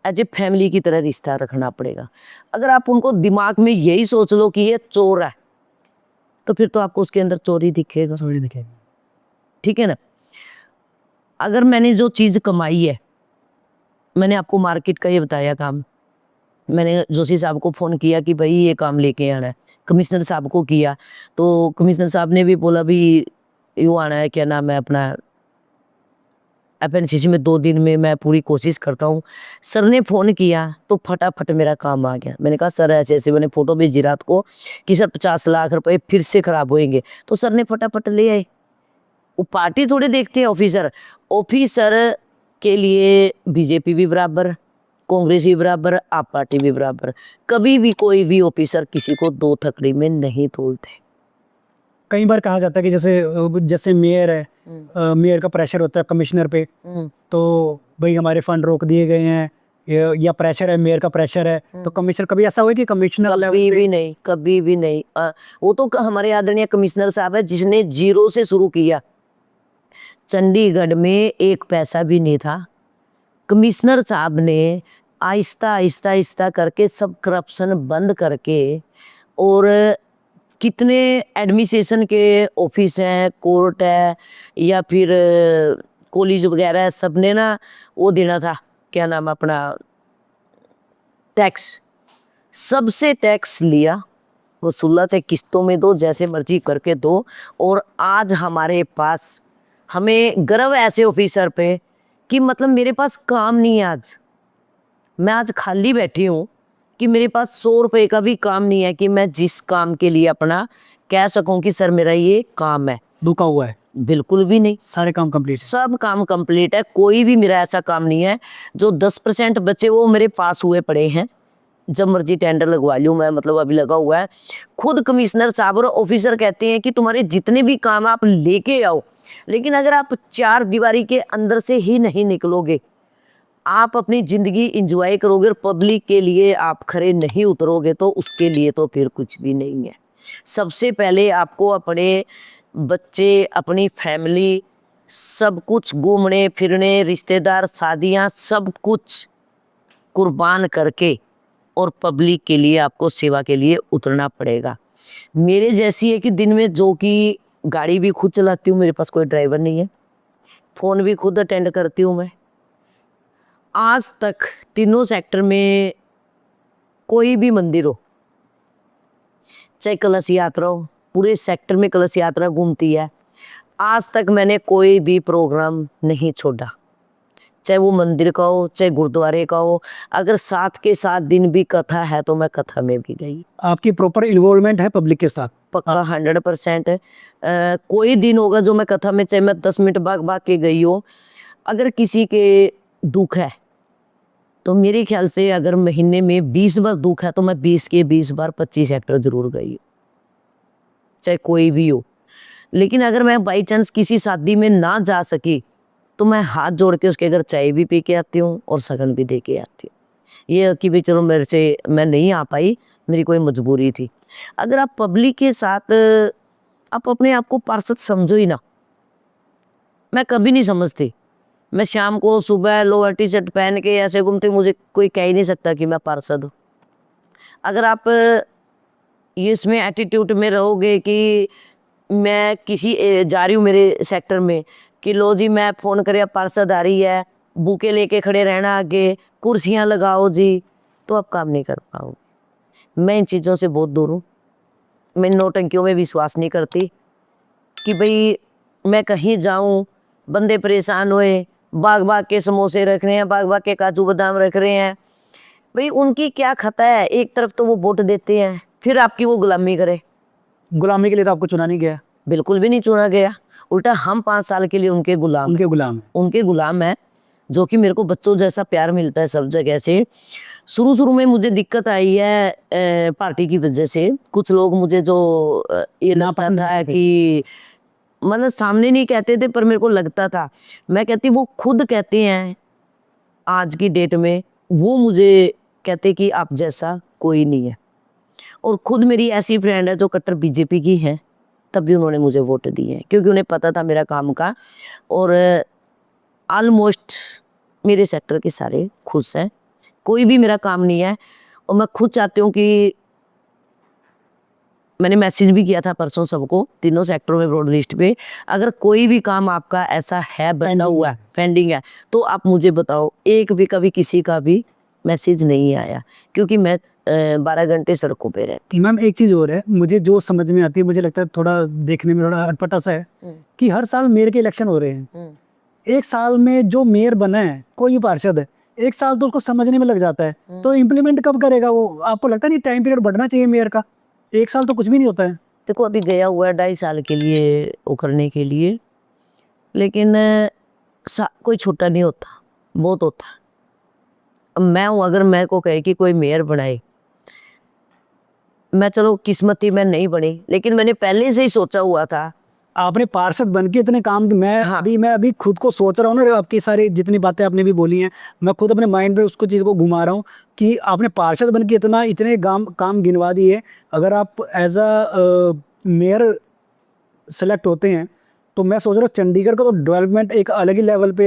एज ए फैमिली की तरह रिश्ता रखना पड़ेगा। अगर आप उनको दिमाग में यही सोच लो कि ये चोर है, तो फिर तो आपको उसके अंदर चोरी दिखेगा। सॉरी दिखेगा। ठीक है ना? अगर मैंने जो चीज़ कमाई है, मैंने आपको मार्केट का ये बताया काम, मैंने जोशी साहब को फ़ोन किया कि भाई ये काम लेके आना है, कमिश्नर साहब को किया, तो कमिश्नर साहब ने भी बोला भी यो आना है, क्या नाम है अपना एफएनसीसी में 2 दिन में मैं पूरी कोशिश करता हूँ। सर ने फ़ोन किया तो फटाफट मेरा काम आ गया। मैंने कहा सर ऐसे ऐसे, मैंने फ़ोटो भेजी रात को कि सर 50 लाख रुपए फिर से ख़राब होएंगे, तो सर ने फटाफट ले आए। वो पार्टी थोड़े देखते हैं ऑफिसर, ऑफिसर के लिए बीजेपी भी बराबर, कांग्रेस भी बराबर, आप पार्टी भी बराबर। कभी भी कोई भी ऑफिसर किसी को दो थकड़ी में नहीं तोलते। कई बार कहा जाता है कि जैसे मेयर है, मेयर का प्रेशर होता है कमिश्नर पे, तो भाई हमारे फंड रोक दिए गए हैं, या प्रेशर है, मेयर का प्रेशर है, तो कमिश्नर, कभी ऐसा हुआ कि कमिश्नर कभी भी नहीं, कभी भी नहीं। वो तो हमारे आदरणीय कमिश्नर साहब है जिसने 0 से शुरू किया। चंडीगढ़ में 1 पैसा भी नहीं था। कमिश्नर साहब ने आहिस्ता आहिस्ता आहिस्ता करके सब करप्शन बंद करके, और कितने एडमिनिस्ट्रेशन के ऑफिस हैं, कोर्ट है, या फिर कॉलेज वगैरह है, सबने ना वो देना था, क्या नाम अपना, टैक्स। सबसे टैक्स लिया, वसूला से किस्तों में दो, जैसे मर्जी करके दो। और आज हमारे पास, हमें गर्व है ऐसे ऑफिसर पे कि मतलब मेरे पास काम नहीं है। आज मैं आज खाली बैठी हूँ कि मेरे पास 100 रुपए का भी काम नहीं है कि मैं जिस काम के लिए अपना कह सकूं कि सर मेरा ये काम है। रुका हुआ है, बिल्कुल भी नहीं, सारे काम कंप्लीट। सब काम कंप्लीट है। कोई भी मेरा ऐसा काम नहीं है जो 10% बचे वो मेरे पास हुए पड़े हैं। जब मर्जी टेंडर लगवा लूँ मैं, मतलब अभी लगा हुआ है। खुद कमिश्नर साहब और ऑफिसर कहते हैं कि तुम्हारे जितने भी काम आप लेके आओ, लेकिन अगर आप 4 दीवारी के अंदर से ही नहीं निकलोगे, आप अपनी ज़िंदगी इंजॉय करोगे और पब्लिक के लिए आप खड़े नहीं उतरोगे, तो उसके लिए तो फिर कुछ भी नहीं है। सबसे पहले आपको अपने बच्चे, अपनी फैमिली, सब कुछ घूमने फिरने, रिश्तेदार, शादियाँ, सब कुछ कुर्बान करके और पब्लिक के लिए, आपको सेवा के लिए उतरना पड़ेगा। मेरे जैसी है कि दिन में जो कि गाड़ी भी खुद चलाती हूँ, मेरे पास कोई ड्राइवर नहीं है, फ़ोन भी खुद अटेंड करती हूँ मैं। आज तक तीनों सेक्टर में कोई भी मंदिर हो, चाहे कलश यात्रा हो, पूरे सेक्टर में कलश यात्रा घूमती है। आज तक मैंने कोई भी प्रोग्राम नहीं छोड़ा, चाहे वो मंदिर का हो, चाहे गुरुद्वारे का हो। अगर 7 के 7 दिन भी कथा है तो मैं कथा में भी गई। आपकी प्रॉपर इन्वॉल्वमेंट है पब्लिक के साथ? पक्का 100% है। कोई दिन होगा जो मैं कथा में, चाहे मैं 10 मिनट भाग भाग के गई हो, अगर किसी के दुख है तो मेरे ख्याल से अगर महीने में 20 बार दुख है तो मैं 20 के 20 बार 25 सेक्टर जरूर गई हूँ, चाहे कोई भी हो। लेकिन अगर मैं बाई चांस किसी शादी में ना जा सकी तो मैं हाथ जोड़ के उसके घर चाय भी पी के आती हूँ और शगन भी दे के आती हूँ। ये कि भी चलो मेरे से मैं नहीं आ पाई, मेरी कोई मजबूरी थी। अगर आप पब्लिक के साथ, आप अपने आप को पार्षद समझो ही ना। मैं कभी नहीं समझती। मैं शाम को सुबह लोअर टी शर्ट पहन के ऐसे घूमती, मुझे कोई कह ही नहीं सकता कि मैं पार्षद हूँ। अगर आप ये इसमें एटीट्यूड में रहोगे कि मैं किसी जा रही हूँ मेरे सेक्टर में कि लो जी मैं फ़ोन करे पार्षद आ रही है, बुके लेके खड़े रहना आगे, कुर्सियाँ लगाओ जी, तो आप काम नहीं कर पाओगे। मैं इन चीज़ों से बहुत दूर हूँ। मैं नौटंकियों में विश्वास नहीं करती कि भाई मैं कहीं जाऊँ, बंदे परेशान हुए, भाग भाग के समोसे रख रहे हैं, भाग भाग के काजू बादाम रख रहे हैं। भाई उनकी क्या खता है? एक तरफ तो वो वोट देते हैं, फिर आपकी वो गुलामी करे। गुलामी के लिए तो आपको चुना नहीं गया? बिल्कुल भी नहीं चुना गया, उल्टा हम 5 साल के लिए उनके गुलाम उनके गुलाम हैं। उनके गुलाम है। जो कि मेरे को बच्चों जैसा प्यार मिलता है सब जगह से। शुरू में मुझे दिक्कत आई है पार्टी की वजह से। कुछ लोग मुझे जो ये लगता नापसंद था थे। कि मतलब सामने नहीं कहते थे पर मेरे को लगता था। मैं कहती वो खुद कहते हैं आज की डेट में, वो मुझे कहते कि आप जैसा कोई नहीं है। और खुद मेरी ऐसी फ्रेंड है जो कट्टर बीजेपी की है, तब भी उन्होंने मुझे वोट दिए हैं क्योंकि उन्हें पता था मेरा काम का। और ऑलमोस्ट मेरे सेक्टर के सारे खुश हैं, कोई भी मेरा काम नहीं है। और मैं खुद चाहती हूँ कि मैंने मैसेज भी किया था परसों सबको, तीनों सेक्टरों में ब्रॉड लिस्ट पे, अगर कोई भी काम आपका ऐसा है बना हुआ है, पेंडिंग है, तो आप मुझे बताओ। एक भी कभी किसी का भी मैसेज नहीं आया क्योंकि मैं 12 घंटे सड़कों पे रहती। मैम एक चीज़ और है, मुझे जो समझ में आती है, मुझे लगता है थोड़ा देखने में थोड़ा अटपटा सा है कि हर साल मेयर के इलेक्शन हो रहे हैं। एक साल में जो मेयर बना है, कोई भी पार्षद है, एक साल तो उसको समझने में लग जाता है, तो इम्प्लीमेंट कब करेगा वो? आपको लगता नहीं टाइम पीरियड बढ़ना चाहिए मेयर का? एक साल तो कुछ भी नहीं होता है। देखो अभी गया हुआ है 2.5 साल के लिए वो करने के लिए, लेकिन कोई छोटा नहीं होता, बहुत होता है। मैं हूँ, अगर मैं को कहे कि कोई मेयर बनाए, मैं चलो किस्मत थी मैं नहीं बनी, लेकिन मैंने पहले से ही सोचा हुआ था। आपने पार्षद बन के इतने काम, हाँ। मैं अभी खुद को सोच रहा हूँ ना, आपकी सारी जितनी बातें आपने भी बोली हैं, मैं खुद अपने माइंड में उसको चीज़ को घुमा रहा हूँ कि आपने पार्षद बन के इतने काम गिनवा दिए। अगर आप एज अ मेयर सेलेक्ट होते हैं तो मैं सोच रहा हूँ चंडीगढ़ का तो डेवलपमेंट एक अलग ही लेवल पे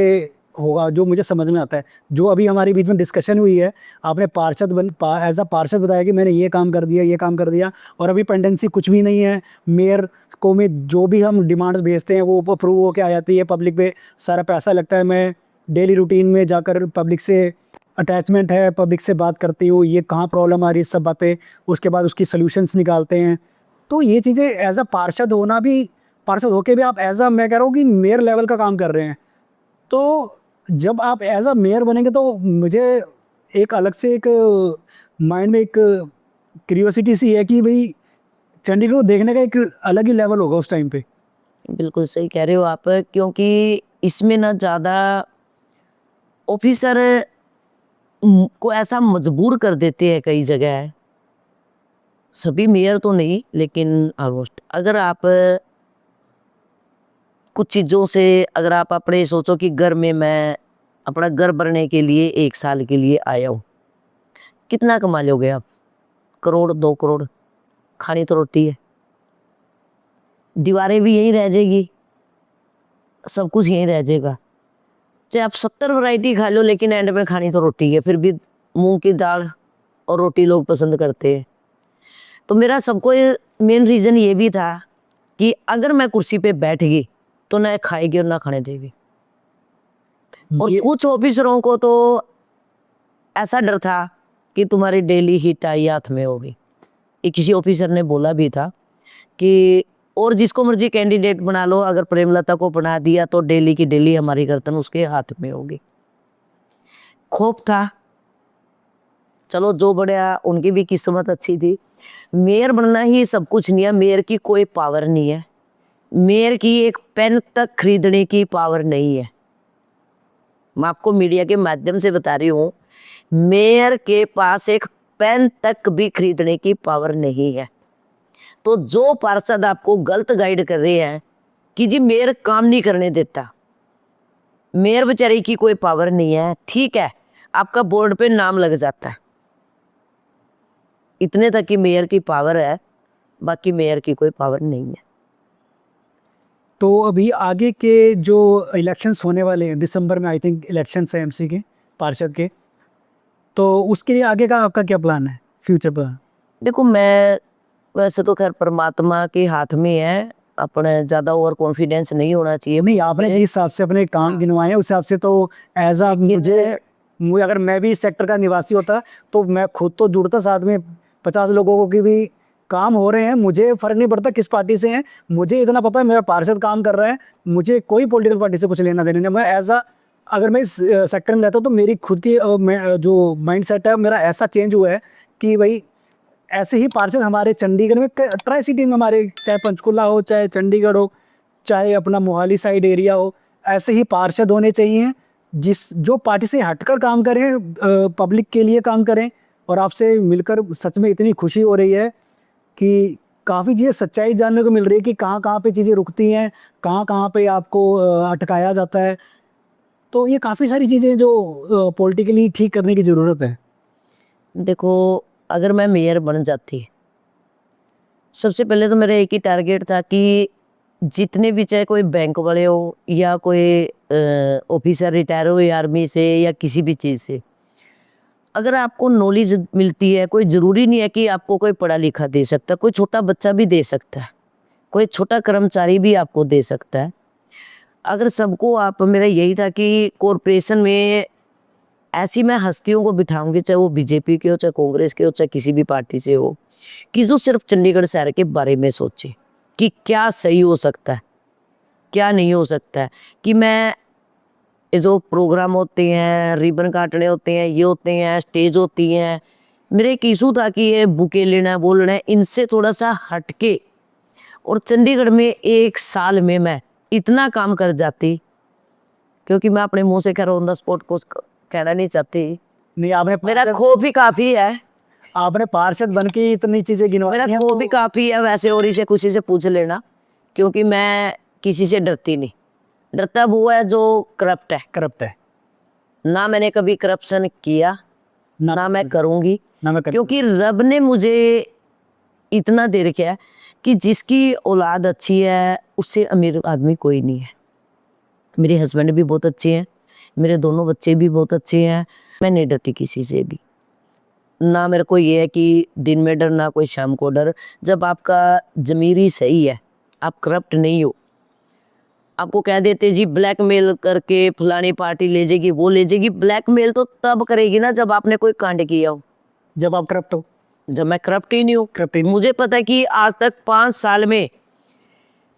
होगा, जो मुझे समझ में आता है। जो अभी हमारे बीच में डिस्कशन हुई है, आपने एज अ पार्षद बताया कि मैंने ये काम कर दिया, ये काम कर दिया, और अभी पेंडेंसी कुछ भी नहीं है। मेयर को में जो भी हम डिमांड्स भेजते हैं वो अप्रूव होके आ जाती है, पब्लिक पे सारा पैसा लगता है। मैं डेली रूटीन में जाकर पब्लिक से अटैचमेंट है, पब्लिक से बात करती हूँ, ये कहाँ प्रॉब्लम आ रही है, सब बातें, उसके बाद उसकी सोल्यूशंस निकालते हैं। तो ये चीज़ें एज अ पार्षद होना भी, पार्षद होके भी आप एज अ, मैं कह रहा हूँ कि मेयर लेवल का काम कर रहे हैं। तो जब आप एज अ मेयर बनेंगे तो मुझे एक अलग से एक माइंड में एक क्यूरियोसिटी सी है कि भाई चंडीगढ़ को देखने का एक अलग ही लेवल होगा उस टाइम पे। बिल्कुल सही कह रहे हो आप, क्योंकि इसमें ना ज़्यादा ऑफिसर को ऐसा मजबूर कर देते हैं कई जगह, सभी मेयर तो नहीं लेकिन ऑलमोस्ट। अगर आप कुछ चीज़ों से, अगर आप अपने सोचो कि घर में मैं अपना घर भरने के लिए 1 साल के लिए आया हूँ, कितना कमा लोगे आप? करोड़, 2 करोड़, खानी तो रोटी है, दीवारें भी यहीं रह जाएगी, सब कुछ यहीं रह जाएगा। चाहे आप 70 वैरायटी खा लो, लेकिन एंड में खानी तो रोटी है। फिर भी मूँग की दाल और रोटी लोग पसंद करते हैं। तो मेरा सबको ये मेन रीज़न ये भी था कि अगर मैं कुर्सी पे बैठ गई, तो ना खाएगी और ना खाने देगी। और ये कुछ ऑफिसरों को तो ऐसा डर था कि तुम्हारी डेली ही टाई हाथ में होगी। ये किसी ऑफिसर ने बोला भी था कि और जिसको मर्जी कैंडिडेट बना लो, अगर प्रेमलता को बना दिया तो डेली की डेली हमारी गर्दन उसके हाथ में होगी। खौफ था। चलो जो बढ़िया, उनकी भी किस्मत अच्छी थी। मेयर बनना ही सब कुछ नहीं है, मेयर की कोई पावर नहीं है। मेयर की एक पेन तक खरीदने की पावर नहीं है। मैं आपको मीडिया के माध्यम से बता रही हूँ, मेयर के पास एक पेन तक भी खरीदने की पावर नहीं है। तो जो पार्षद आपको गलत गाइड कर रहे हैं कि जी मेयर काम नहीं करने देता, मेयर बेचारी की कोई पावर नहीं है, ठीक है, आपका बोर्ड पे नाम लग जाता है, इतने तक की मेयर की पावर है, बाकी मेयर की कोई पावर नहीं है। तो अभी आगे के जो इलेक्शंस होने वाले हैं दिसंबर में, आई थिंक इलेक्शंस है एमसी के, पार्षद के, तो उसके लिए आगे का आपका क्या प्लान है, फ्यूचर प्लान? देखो, मैं वैसे तो खैर परमात्मा के हाथ में है, अपने ज़्यादा ओवर कॉन्फिडेंस नहीं होना चाहिए। नहीं, आपने जिस हिसाब से अपने काम गिनवाए हैं उस हिसाब से तो एज अ मुझे अगर मैं भी इस सेक्टर का निवासी होता तो मैं खुद तो जुड़ता, साथ में 50 लोगों को की भी काम हो रहे हैं, मुझे फ़र्क नहीं पड़ता किस पार्टी से हैं। मुझे इतना पता है मेरा पार्षद काम कर रहा है, मुझे कोई पॉलिटिकल पार्टी से कुछ लेना देना नहीं। मैं एज अ, अगर मैं इस सेक्टर में रहता हूँ तो मेरी खुद की जो माइंड सेट है मेरा ऐसा चेंज हुआ है कि भाई ऐसे ही पार्षद हमारे चंडीगढ़ में, ट्राई सिटी में हमारे, चाहे पंचकुला हो, चाहे चंडीगढ़ हो, चाहे अपना मोहाली साइड एरिया हो, ऐसे ही पार्षद होने चाहिए जो पार्टी से हटकर काम करें, पब्लिक के लिए काम करें। और आपसे मिलकर सच में इतनी खुशी हो रही है कि काफ़ी चीज़ें सच्चाई जानने को मिल रही है कि कहाँ कहाँ पे चीज़ें रुकती हैं, कहाँ कहाँ पे आपको अटकाया जाता है। तो ये काफ़ी सारी चीज़ें जो पॉलिटिकली ठीक करने की ज़रूरत है। देखो, अगर मैं मेयर बन जाती, सबसे पहले तो मेरा एक ही टारगेट था कि जितने भी, चाहे कोई बैंक वाले हो या कोई ऑफिसर रिटायर हो या आर्मी से या किसी भी चीज़ से, अगर आपको नॉलेज मिलती है, कोई ज़रूरी नहीं है कि आपको कोई पढ़ा लिखा दे सकता है, कोई छोटा बच्चा भी दे सकता है, कोई छोटा कर्मचारी भी आपको दे सकता है। अगर सबको आप, मेरा यही था कि कॉरपोरेशन में ऐसी मैं हस्तियों को बिठाऊंगी, चाहे वो बीजेपी के हो, चाहे कांग्रेस के हो, चाहे किसी भी पार्टी से हो, कि जो सिर्फ चंडीगढ़ शहर के बारे में सोचे कि क्या सही हो सकता है, क्या नहीं हो सकता है। कि मैं, ये जो प्रोग्राम होते हैं, रिबन काटने होते हैं, ये होते हैं, स्टेज होती हैं, मेरे एक इशू था कि ये बुके लेना बोलना है, इनसे थोड़ा सा हटके, और चंडीगढ़ में 1 साल में मैं इतना काम कर जाती, क्योंकि मैं अपने मुंह से खैर ऑन द स्पॉट कुछ कहना नहीं चाहती। नहीं, आपने मेरा खो भी काफी है, आपने पार्षद बन के इतनी चीजें गिनवाई मेरा हैं, खो तो भी काफी है वैसे, और इसे किसी से पूछ लेना, क्योंकि मैं किसी से डरती नहीं। डरता वो है जो करप्ट है। करप्ट है। ना मैंने कभी करप्शन किया, ना मैं करूंगी, ना मैं क्योंकि रब ने मुझे इतना दे रखा है कि जिसकी औलाद अच्छी है उससे अमीर आदमी कोई नहीं है। मेरे हस्बैंड भी बहुत अच्छे हैं, मेरे दोनों बच्चे भी बहुत अच्छे हैं, मैं नहीं डरती किसी से भी। ना मेरे को ये है कि दिन में डर, ना कोई शाम को डर। जब आपका ज़मीर ही सही है, आप करप्ट नहीं हो, आपको कह देते जी ब्लैकमेल करके फलानी पार्टी ले जाएगी, वो ले जाएगी, ब्लैकमेल तो तब करेगी ना जब आपने कोई कांड किया हो। जब आप करप्ट हो, जब मैं करप्ट ही नहीं हूँ, करप्ट ही नहीं। मुझे पता है कि आज तक 5 साल में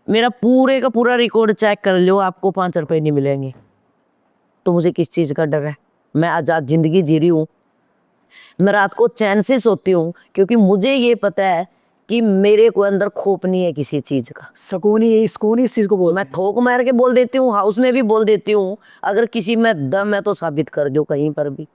मेरा पूरे का पूरा रिकॉर्ड चेक कर लो, आपको 5 रुपए नहीं मिलेंगे। तो मुझे किस चीज़ का डर है? मैं आज़ाद जिंदगी जी रही हूँ, मैं रात को चैन से सोती हूँ, क्योंकि मुझे ये पता है कि मेरे को अंदर खोप नहीं है किसी चीज़ का। सुकून ही इस चीज को बोलते मैं हैं। ठोक मार के बोल देती हूँ, हाउस में भी बोल देती हूँ, अगर किसी में दम है तो साबित कर दो कहीं पर भी।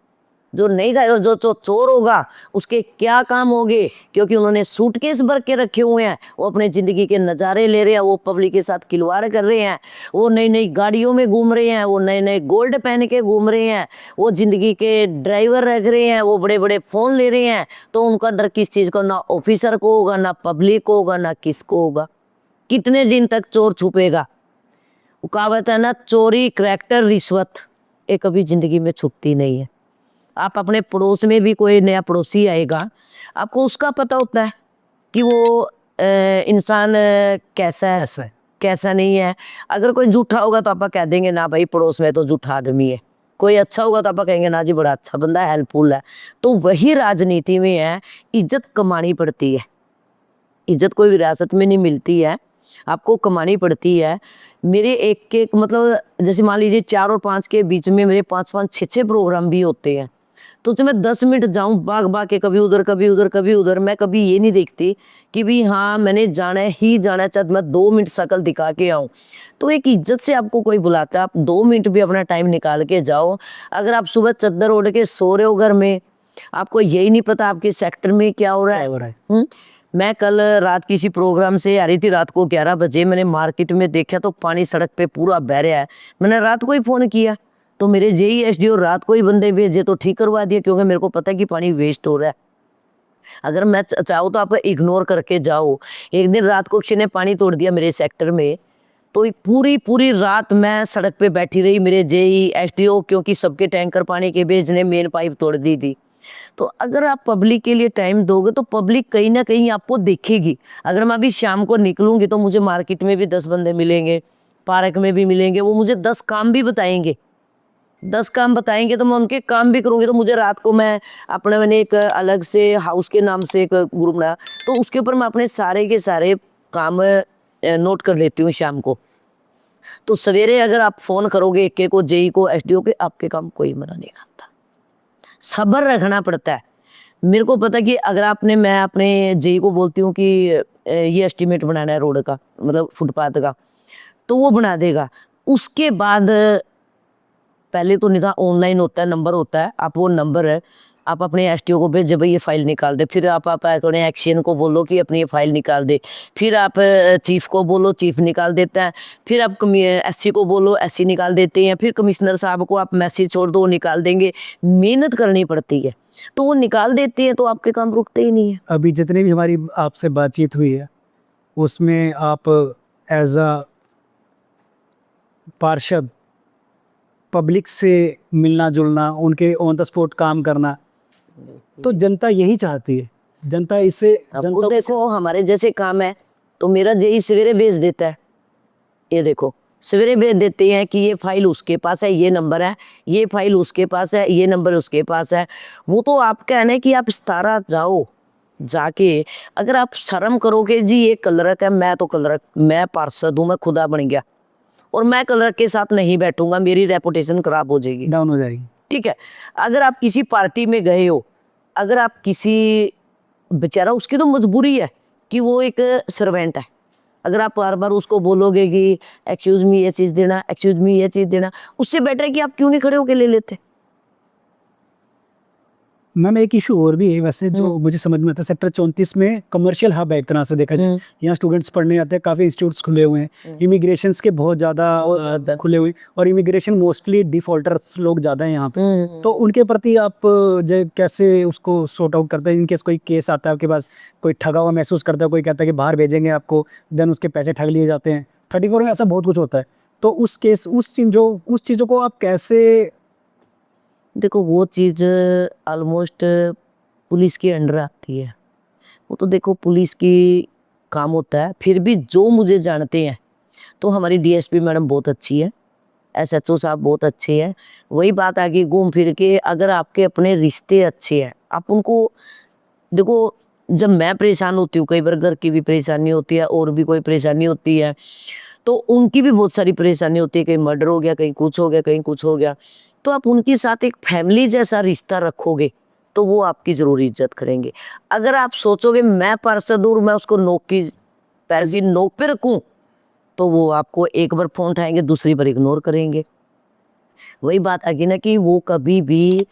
जो नहीं गए, जो चोर होगा उसके क्या काम होंगे, क्योंकि उन्होंने सूटकेस भर के रखे हुए हैं, वो अपने जिंदगी के नज़ारे ले रहे हैं, वो पब्लिक के साथ खिलवाड़ कर रहे हैं, वो नई नई गाड़ियों में घूम रहे हैं, वो नए नए गोल्ड पहन के घूम रहे हैं, वो जिंदगी के ड्राइवर रख रहे हैं, वो बड़े बड़े फ़ोन ले रहे हैं। तो उनका डर किस चीज़ का? ना ऑफिसर को होगा, ना पब्लिक को होगा, ना किसको होगा। कितने दिन तक चोर छुपेगा? वो कहावत है ना, चोरी, करैक्टर, रिश्वत, ये कभी जिंदगी में छुपती नहीं है। आप अपने पड़ोस में भी कोई नया पड़ोसी आएगा, आपको उसका पता होता है कि वो इंसान कैसा है, ऐसा है। कैसा नहीं है। अगर कोई झूठा होगा तो आप कह देंगे ना भाई पड़ोस में तो झूठा आदमी है। कोई अच्छा होगा तो आप कहेंगे ना जी बड़ा अच्छा बंदा है, हेल्पफुल है। तो वही राजनीति में है, इज्जत कमानी पड़ती है। इज्जत कोई विरासत में नहीं मिलती है, आपको कमानी पड़ती है। मेरे एक एक मतलब जैसे मान लीजिए 4 और 5 के बीच में मेरे 5-5 6-6 प्रोग्राम भी होते हैं। तो जो मैं 10 मिनट जाऊँ भाग-भाग के, कभी उधर, कभी उधर, कभी उधर, मैं कभी ये नहीं देखती कि भई हाँ, मैंने जाना है ही जाना है, चाहे मैं 2 मिनट शक्ल दिखा के आऊँ। तो एक इज़्ज़त से आपको कोई बुलाता है, आप 2 मिनट भी अपना टाइम निकाल के जाओ। अगर आप सुबह चद्दर ओढ़ के सो रहे हो घर में, आपको यही नहीं पता आपके सेक्टर में क्या हो रहा है। क्या हो रहा है? मैं कल रात किसी प्रोग्राम से आ रही थी, रात को 11 बजे मैंने मार्केट में देखा तो पानी सड़क पे पूरा बह रहा है। मैंने रात को ही फ़ोन किया, तो मेरे जेई एसडीओ रात को ही बंदे भेजे तो ठीक करवा दिए, क्योंकि मेरे को पता है कि पानी वेस्ट हो रहा है। अगर मैं चाहूँ तो आप इग्नोर करके जाओ। एक दिन रात को किसी ने पानी तोड़ दिया मेरे सेक्टर में, तो पूरी पूरी रात मैं सड़क पे बैठी रही, मेरे जेई एसडीओ, क्योंकि सबके टैंकर पानी के भेजने मेन पाइप तोड़ दी थी। तो अगर आप पब्लिक के लिए टाइम दोगे तो पब्लिक कहीं ना कहीं आपको देखेगी। अगर मैं अभी शाम को निकलूंगी तो मुझे मार्केट में भी 10 बंदे मिलेंगे, पार्क में भी मिलेंगे, वो मुझे 10 काम भी बताएंगे। 10 काम बताएंगे तो मैं उनके काम भी करूंगी। तो मुझे रात को मैंने एक अलग से हाउस के नाम से एक ग्रुप बनाया, तो उसके ऊपर मैं अपने सारे के सारे काम नोट कर लेती हूँ शाम को। तो सवेरे अगर आप फोन करोगे एक को, जेई को, एसडीओ के, आपके काम कोई मना नहीं करता। सब्र रखना पड़ता है। मेरे को पता है कि अगर मैं अपने जेई को बोलती हूँ कि ये एस्टीमेट बनाना है रोड का, मतलब फुटपाथ का, तो वो बना देगा। उसके बाद पहले तो निदा ऑनलाइन होता है, नंबर होता है, आप वो नंबर है आप अपने एसटीओ को भेज, भाई ये फाइल निकाल दे। फिर आप अपने एक्शन को बोलो कि अपनी ये फाइल निकाल दे। फिर आप चीफ को बोलो, चीफ निकाल देता है। फिर आप एससी को बोलो, एससी निकाल देते हैं। फिर कमिश्नर साहब को आप मैसेज छोड़ दो, वो निकाल देंगे। मेहनत करनी पड़ती है, तो वो निकाल देते हैं, तो आपके काम रुकते ही नहीं है। अभी जितनी भी हमारी आपसे बातचीत हुई है, उसमें आप एज अ पार्षद पब्लिक से मिलना जुलना, उनके ऑन द स्पॉट काम करना, तो जनता यही चाहती है। जनता इससे आपको जनता देखो हमारे जैसे काम है, तो मेरा जेई सवेरे भेज देता है। ये देखो सवेरे भेज देते हैं कि ये फाइल उसके पास है, ये नंबर है, ये फाइल उसके पास है, ये नंबर उसके पास है। वो तो आपका है ना कि आप 17 जाओ, जाके अगर आप शर्म करोगे जी ये कलरक है, मैं तो कलरक, मैं पार्षद हूँ, मैं खुदा बन गया और मैं कलरक के साथ नहीं बैठूंगा, मेरी रेपुटेशन खराब हो जाएगी, डाउन हो जाएगी। ठीक है। अगर आप किसी पार्टी में गए हो, अगर आप किसी बेचारा, उसकी तो मजबूरी है कि वो एक सर्वेंट है, अगर आप बार बार उसको बोलोगे कि एक्सक्यूज मी ये चीज़ देना, एक्सक्यूज मी ये चीज़ देना, उससे बेटर है कि आप क्यों नहीं खड़े होके ले लेते। मैम एक इशू और भी है वैसे जो मुझे समझ में आता है, सेक्टर 34 में कमर्शियल हब है एक तरह से देखा जाए। यहाँ स्टूडेंट्स पढ़ने आते हैं, काफ़ी इंस्टीट्यूट्स खुले हुए हैं, इमिग्रेशंस के बहुत ज़्यादा खुले हुए हैं, और इमिग्रेशन मोस्टली डिफॉल्टर्स लोग ज़्यादा हैं यहाँ पे। तो उनके प्रति आप जो कैसे उसको सॉर्ट आउट करते हैं? इनकेस कोई केस आता है आपके पास, कोई ठगा हुआ महसूस करता है, कोई कहता है कि बाहर भेजेंगे आपको, देन उसके पैसे ठग लिए जाते हैं। 34 में ऐसा बहुत कुछ होता है। तो उस चीज़ों को आप कैसे? देखो वो चीज़ ऑलमोस्ट पुलिस के अंडर आती है। वो तो देखो पुलिस की काम होता है। फिर भी जो मुझे जानते हैं तो हमारी डीएसपी मैडम बहुत अच्छी है, एसएचओ साहब बहुत अच्छे हैं। वही बात आ गई घूम फिर के, अगर आपके अपने रिश्ते अच्छे हैं आप उनको देखो। जब मैं परेशान होती हूँ, कई बार घर की भी परेशानी होती है और भी कोई परेशानी होती है, तो उनकी भी बहुत सारी परेशानी होती है। कहीं मर्डर हो गया, कहीं कुछ हो गया, कहीं कुछ हो गया, तो आप उनके साथ एक फैमिली जैसा रिश्ता रखोगे तो वो आपकी जरूर इज्जत करेंगे। अगर आप सोचोगे मैं पार्षद हूँ, मैं उसको नोक की पैरसी नोक पे रखूं, तो वो आपको एक बार फोन उठाएंगे, दूसरी बार इग्नोर करेंगे। वही बात आ गई ना कि वो कभी भी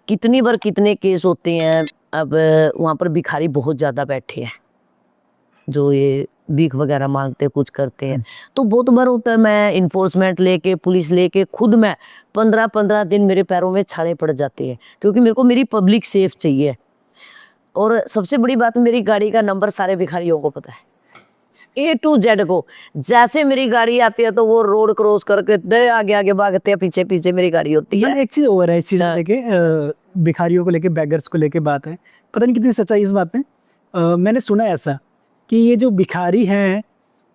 कितनी बार कितने केस होते हैं। अब वहाँ पर भिखारी बहुत ज़्यादा बैठे हैं जो ये भीख वगैरह मांगते कुछ करते हैं। तो बहुत बार होता है मैं इन्फोर्समेंट लेके पुलिस लेके खुद मैं 15-15 दिन मेरे पैरों में छाले पड़ जाते हैं, क्योंकि मेरे को मेरी पब्लिक सेफ चाहिए। और सबसे बड़ी बात, मेरी गाड़ी का नंबर सारे भिखारियों को पता है, A to Z को। जैसे मेरी गाड़ी आती है तो वो रोड क्रॉस करके दे आगे आगे भागते हैं, पीछे पीछे मेरी गाड़ी होती है। मैंने एक चीज़ और है इस चीज़ लेके, भिखारियों को लेके, बैगर्स को लेके बात है, पता नहीं कितनी सच्चाई इस बात में। मैंने सुना है ऐसा कि ये जो भिखारी हैं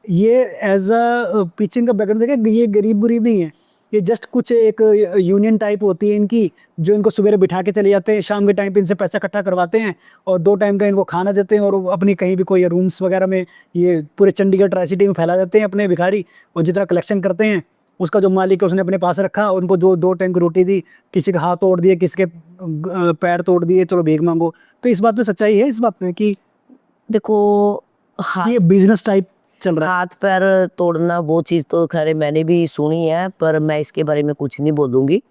ये एज अ पीछे इनका बैकग्राउंड देखा, ये गरीब गुरीब नहीं है, ये जस्ट कुछ एक यूनियन टाइप होती है इनकी, जो इनको सुबह बिठा के चले जाते हैं, शाम के टाइम पे इनसे पैसा इकट्ठा करवाते हैं और 2 टाइम का इनको खाना देते हैं, और वो अपनी कहीं भी कोई रूम्स वगैरह में ये पूरे चंडीगढ़ ट्राई सिटी में फैला देते हैं अपने भिखारी। और जितना कलेक्शन करते हैं उसका जो मालिक है उसने अपने पास रखा, उनको जो 2 टाइम की रोटी दी, किसी का हाथ तोड़ दिए, किसी के पैर तोड़ दिए, चलो भीख मांगो। तो इस बात में सच्चाई है, इस बात में कि देखो हाँ, ये बिजनेस टाइप चल रहा है? हाथ पैर तोड़ना वो चीज़ तो खैर मैंने भी सुनी है, पर मैं इसके बारे में कुछ नहीं बोलूँगी।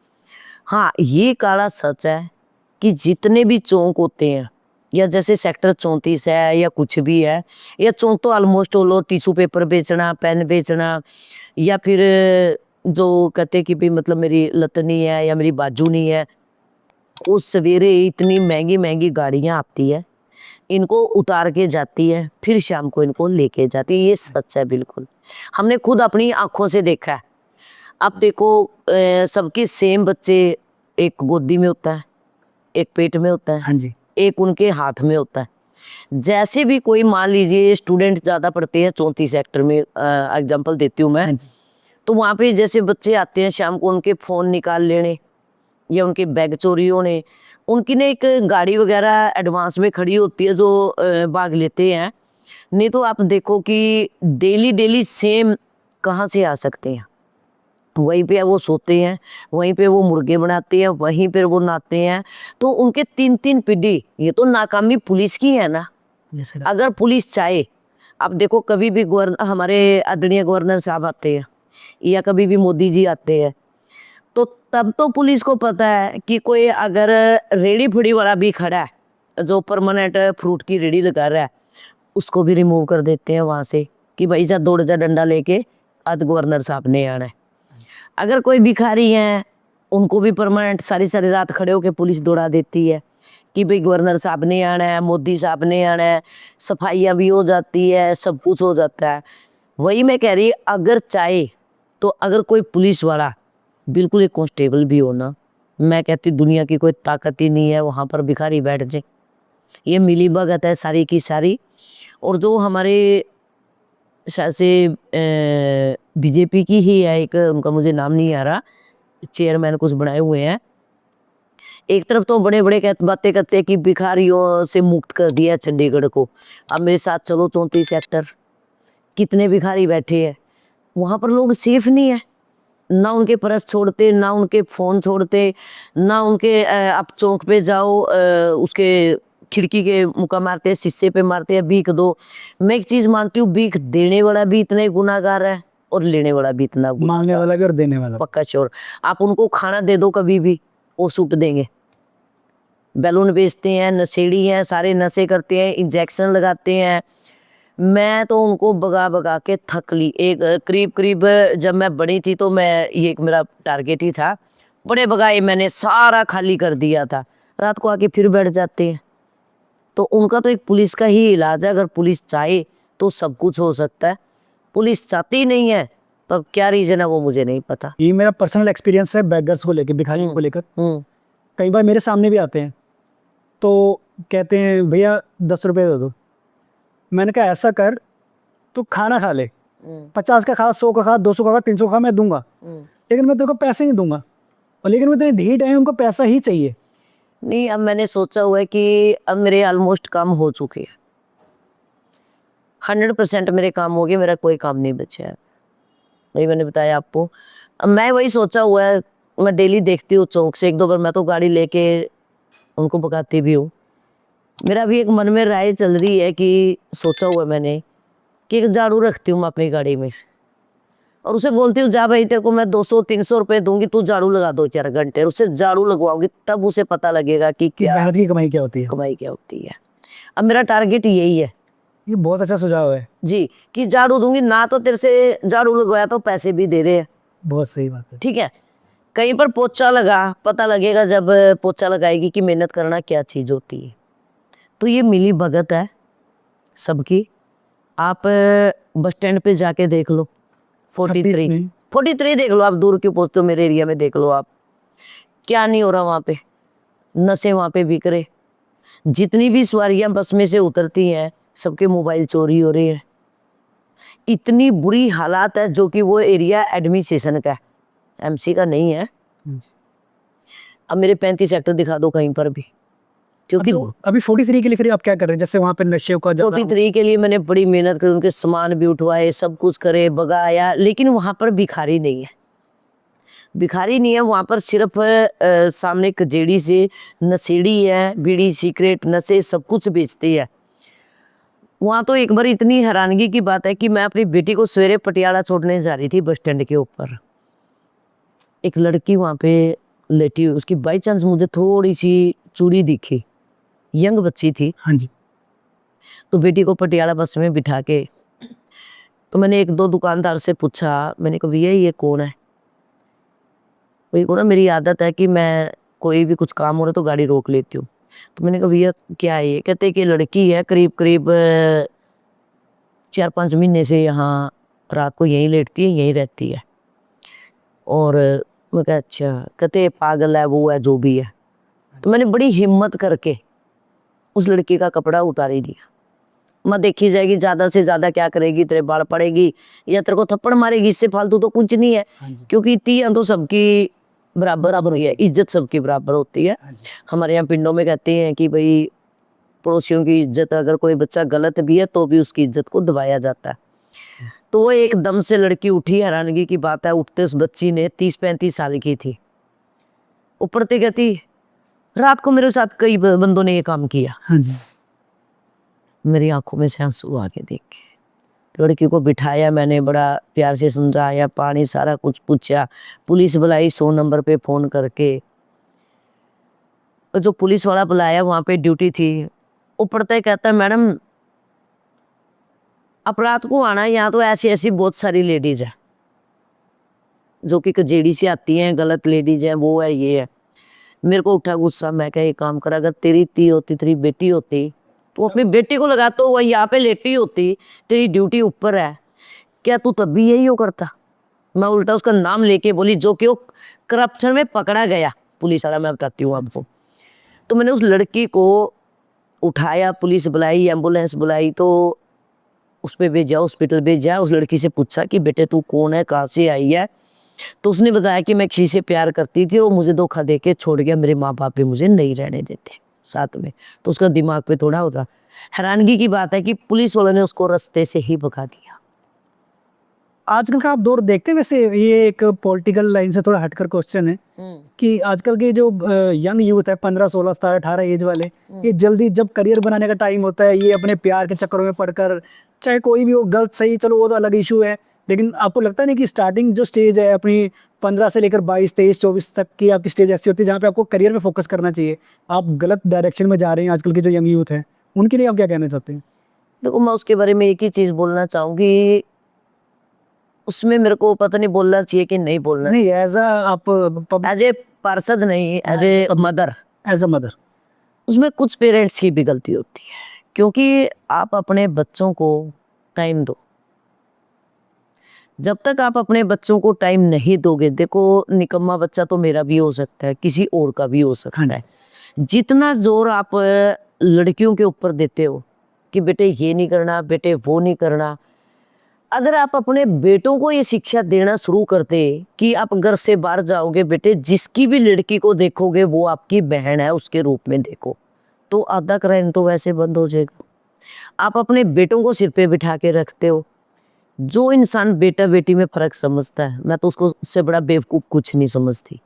हाँ, ये काला सच है कि जितने भी चौक होते हैं, या जैसे सेक्टर 34 है या कुछ भी है, या चौक तो ऑलमोस्ट वो लोग टिश्यू पेपर बेचना, पेन बेचना, या फिर जो कहते हैं कि भी मतलब मेरी लत नहीं है या मेरी बाजू नहीं है, उस सवेरे इतनी महंगी महंगी गाड़ियाँ आती है, इनको उतार के जाती है, फिर शाम को इनको लेके जाती है। ये सच है बिल्कुल, हमने खुद अपनी आंखों से देखा है। अब देखो सबके सेम बच्चे, एक गोदी में होता है, एक पेट में होता है, हाँ जी। एक उनके हाथ में होता है। जैसे भी कोई मान लीजिए स्टूडेंट ज़्यादा पढ़ते हैं 34 सेक्टर में, एग्जांपल देती हूँ मैं, हाँ जी। तो वहाँ पे जैसे बच्चे आते हैं शाम को, उनके फ़ोन निकाल लेने या उनके बैग चोरी होने, उनकी ना एक गाड़ी वगैरह एडवांस में खड़ी होती है जो भाग लेते हैं। नहीं तो आप देखो कि डेली डेली सेम कहाँ से आ सकते हैं। वहीं पे वो सोते हैं, वहीं पे वो मुर्गे बनाते हैं, वहीं पे वो नहाते हैं। तो उनके 3-3 पीढ़ी, ये तो नाकामी पुलिस की है ना। अगर पुलिस चाहे, अब देखो कभी भी हमारे आदरणीय गवर्नर साहब आते हैं या कभी भी मोदी जी आते हैं, तो तब तो पुलिस को पता है कि कोई अगर रेड़ी फड़ी वाला भी खड़ा है जो परमानेंट फ्रूट की रेड़ी लगा रहा है, उसको भी रिमूव कर देते हैं वहाँ से कि भाई जा दौड़ जा डंडा लेके, आज गवर्नर साहब ने आना है। अगर कोई भिखारी हैं उनको भी परमानेंट सारी सारी रात खड़े होकर पुलिस दौड़ा देती है कि भाई गवर्नर साहब ने आना है, मोदी साहब ने आना है, सफाइयाँ भी हो जाती है, सब कुछ हो जाता है। वही मैं कह रही, अगर चाहे तो अगर कोई पुलिस वाला बिल्कुल एक कांस्टेबल भी हो ना, मैं कहती दुनिया की कोई ताकत ही नहीं है वहाँ पर भिखारी बैठ जाए। ये मिली भगत है सारी की सारी। और जो हमारे शायद से बीजेपी की ही है एक, उनका मुझे नाम नहीं आ रहा, चेयरमैन कुछ बनाए हुए हैं। एक तरफ तो बड़े बड़े बातें करते हैं कि भिखारियों से मुक्त कर दिया चंडीगढ़ को। अब मेरे साथ चलो 34 सेक्टर, कितने भिखारी बैठे हैं वहाँ पर, लोग सेफ नहीं है ना, उनके पर्स छोड़ते ना, उनके फ़ोन छोड़ते ना, उनके आप चौक पे जाओ उसके खिड़की के मुक्का मारते हैं, शीशे पे मारते हैं, भीख दो। मैं एक चीज़ मानती हूँ, भीख देने वाला भी इतना ही गुनाहगार है और लेने वाला भी इतना मांगने वाला भी और देने वाला। पक्का श्योर। आप उनको खाना दे दो कभी भी, वो सूट देंगे। बैलून बेचते हैं, नशेड़ी हैं, सारे नशे करते हैं, इंजेक्शन लगाते हैं। मैं तो उनको भगा भगा के थक ली। एक करीब करीब जब मैं बड़ी थी तो मैं ये एक मेरा टारगेट ही था, बड़े भगाए मैंने, सारा खाली कर दिया था। रात को आके फिर बैठ जाते हैं। तो उनका तो एक पुलिस का ही इलाज है, अगर पुलिस चाहे तो सब कुछ हो सकता है। पुलिस चाहती नहीं है, तो अब क्या रीजन है वो मुझे नहीं पता। ये मेरा पर्सनल एक्सपीरियंस है बैगर्स को लेकर, भिखारियों को लेकर। कई बार मेरे सामने भी आते हैं तो कहते हैं भैया 10 रुपये दे दो। मैंने कहा ऐसा कर, तू खाना खा ले, 50 का खा, 100 का खा, 200 का खा, 300 का खा, मैं दूंगा, लेकिन मैं तेरे को पैसे नहीं दूंगा। और लेकिन वो इतने ढीठ है, उनको पैसा ही चाहिए। नहीं, अब मैंने सोचा हुआ है कि अब मेरे ऑलमोस्ट काम हो चुके हैं, 100% मेरे काम हो गए, मेरा कोई काम नहीं बचा है। वही मैंने बताया आपको। अब मैं वही सोचा हुआ है, मैं डेली देखती हूँ चौक से 1-2 बार मैं तो गाड़ी लेके उनको भगाती भी हूँ। मेरा भी एक मन में राय चल रही है कि सोचा हुआ है मैंने कि एक झाड़ू रखती हूँ मैं अपनी गाड़ी में और उसे बोलती हूँ जा भाई तेरे को मैं 200-300 रुपये दूंगी, तू झाड़ू लगा 2-4 घंटे। और उससे झाड़ू लगवाऊंगी तब उसे पता लगेगा कि क्या मेहनत की कमाई क्या होती है। कमाई क्या होती है। अब मेरा टारगेट यही है ये बहुत अच्छा सुझाव है। जी, कि झाड़ू दूंगी ना, तो तेरे से झाड़ू लगवाया तो पैसे भी दे रहे हैं, बहुत सही बात है। ठीक है। कहीं पर पोछा लगा, पता लगेगा जब पोछा लगाएगी कि मेहनत करना क्या चीज होती है। तो ये मिली भगत है सबकी। आप बस स्टैंड पे जाके देख लो, 43 देख लो, आप दूर क्यों पहुंचते हो, मेरे एरिया में देख लो आप, क्या नहीं हो रहा वहां पे। नशे वहां पे बिक रहे, जितनी भी सवारियां बस में से उतरती हैं सबके मोबाइल चोरी हो रही है। इतनी बुरी हालात है, जो कि वो एरिया एडमिनिस्ट्रेशन का है, एमसी का नहीं है। अब मेरे 35 सेक्टर दिखा दो कहीं पर भी, क्योंकि अभी 43 के लिए फिर आप क्या कर रहे हैं? जैसे वहाँ पे नशे का 43 के लिए मैंने बड़ी मेहनत करी, उनके सामान भी उठवाए, सब कुछ करे, भगाया, लेकिन वहां पर भिखारी नहीं है। भिखारी नहीं है वहां पर, सिर्फ सामने कजेड़ी से नशेड़ी है, बीड़ी सिगरेट नशे सब कुछ बेचती है। वहां तो एक बार इतनी हैरानगी की बात है कि मैं अपनी बेटी को सवेरे पटियाला छोड़ने जा रही थी बस स्टैंड के ऊपर, एक लड़की वहां पे लेटी हुई, उसकी बाई चांस मुझे थोड़ी सी चूड़ी दिखी, यंग बच्ची थी। हाँ जी। तो बेटी को पटियाला बस में बिठा के, तो मैंने 1-2 दुकानदार से पूछा, मैंने कहा भैया ये कौन है? भैया को ना मेरी आदत है कि मैं कोई भी कुछ काम हो रहा तो गाड़ी रोक लेती हूँ। तो मैंने कहा भैया क्या है ये? कहते कि लड़की है, करीब करीब 4-5 महीने से यहाँ रात को यहीं लेटती है, यहीं रहती है। और मैं कहा अच्छा। कहते पागल है, वो है, जो भी है। तो मैंने बड़ी हिम्मत करके उस लड़की का कपड़ा उतार ही दिया। मैं देखी जाएगी ज्यादा से ज्यादा क्या करेगी, तेरे बाल पड़ेगी या तेरे को थप्पड़ मारेगी, इससे फालतू तो कुछ नहीं है। क्योंकि इतनी तो सबकी बराबर होती है, इज्जत सबकी बराबर होती है। हमारे यहाँ पिंडों में कहते हैं कि भाई पड़ोसियों की इज्जत, अगर कोई बच्चा गलत भी है तो भी उसकी इज्जत को दबाया जाता है। तो वो एकदम से लड़की उठी, हैरानगी की बात है, उठते उस बच्ची ने 30-35 साल की थी, ऊपरते कहती रात को मेरे साथ कई बंदों ने ये काम किया। हाँ जी। मेरी आंखों में से आंसू आ के देख के लड़की को बिठाया, मैंने बड़ा प्यार से समझाया, पानी सारा कुछ पूछा, पुलिस बुलाई 100 नंबर पे फोन करके। जो पुलिस वाला बुलाया वहां पे ड्यूटी थी, ऊपरते कहता है मैडम आप रात को आना, यहाँ तो ऐसी ऐसी बहुत सारी लेडीज है जो कि कजेड़ी से आती हैं, गलत लेडीज है, वो है, ये है। मेरे को उठा गुस्सा, मैं क्या ये काम करा, अगर तेरी ती होती, तेरी बेटी होती, तो अपनी बेटी को लगा तो वह यहाँ पे लेटी होती, तेरी ड्यूटी ऊपर है, क्या तू तब भी यही हो करता? मैं उल्टा उसका नाम लेके बोली, जो कि वो करप्शन में पकड़ा गया पुलिस वाला, मैं बताती हूँ आपको। तो मैंने उस लड़की को उठाया, पुलिस बुलाई, एम्बुलेंस बुलाई, तो उस पर भेजा, हॉस्पिटल भेजा। उस लड़की से पूछा कि बेटे तू कौन है, कहाँ से आई है? तो उसने बताया कि मैं किसी से प्यार करती थी और मुझे धोखा दे के छोड़ गया, मेरे माँ बाप भी मुझे नहीं रहने देते साथ में। तो उसका दिमाग पे थोड़ा होता। हैरानगी की बात है कि पुलिस वालों ने उसको रास्ते से ही भगा दिया। आजकल का आप दौर देखते हैं, वैसे ये एक पॉलिटिकल लाइन से थोड़ा हटकर क्वेश्चन है कि आजकल के जो यंग यूथ है, 15, 16, 17, 18 एज वाले, ये जल्दी जब करियर बनाने का टाइम होता है, ये अपने प्यार के चक्करों में पड़कर, चाहे कोई भी हो, गलत सही चलो वो तो अलग इशू है, लेकिन आपको लगता नहीं कि स्टार्टिंग जो स्टेज है अपनी 15 से लेकर 22, 23, 24 तक की आपकी स्टेज ऐसी होती है जहाँ पे आपको करियर में फोकस करना चाहिए, आप गलत डायरेक्शन में जा रहे हैं आजकल के जो यंग यूथ है, उनके लिए आप क्या कहना चाहते हैं? देखो, मैं उसके बारे में एक ही चीज़ बोलना चाहूँगी, उसमें मेरे को पता नहीं बोलना चाहिए कि नहीं बोलना नहीं, एज आप एज ए पार्षद नहीं, as a mother. As a mother. उसमें कुछ पेरेंट्स की भी गलती होती है, क्योंकि आप अपने बच्चों को टाइम दो। जब तक आप अपने बच्चों को टाइम नहीं दोगे, देखो निकम्मा बच्चा तो मेरा भी हो सकता है, किसी और का भी हो सकता है। जितना जोर आप लड़कियों के ऊपर देते हो कि बेटे ये नहीं करना, बेटे वो नहीं करना, अगर आप अपने बेटों को ये शिक्षा देना शुरू करते कि आप घर से बाहर जाओगे, बेटे जिसकी भी लड़की को देखोगे वो आपकी बहन है उसके रूप में देखो, तो आधा क्राइम तो वैसे बंद हो जाएगा। आप अपने बेटों को सिर पे बिठा के रखते हो। जो इंसान बेटा बेटी में फर्क समझता है, मैं तो उसको उससे बड़ा बेवकूफ कुछ नहीं समझती।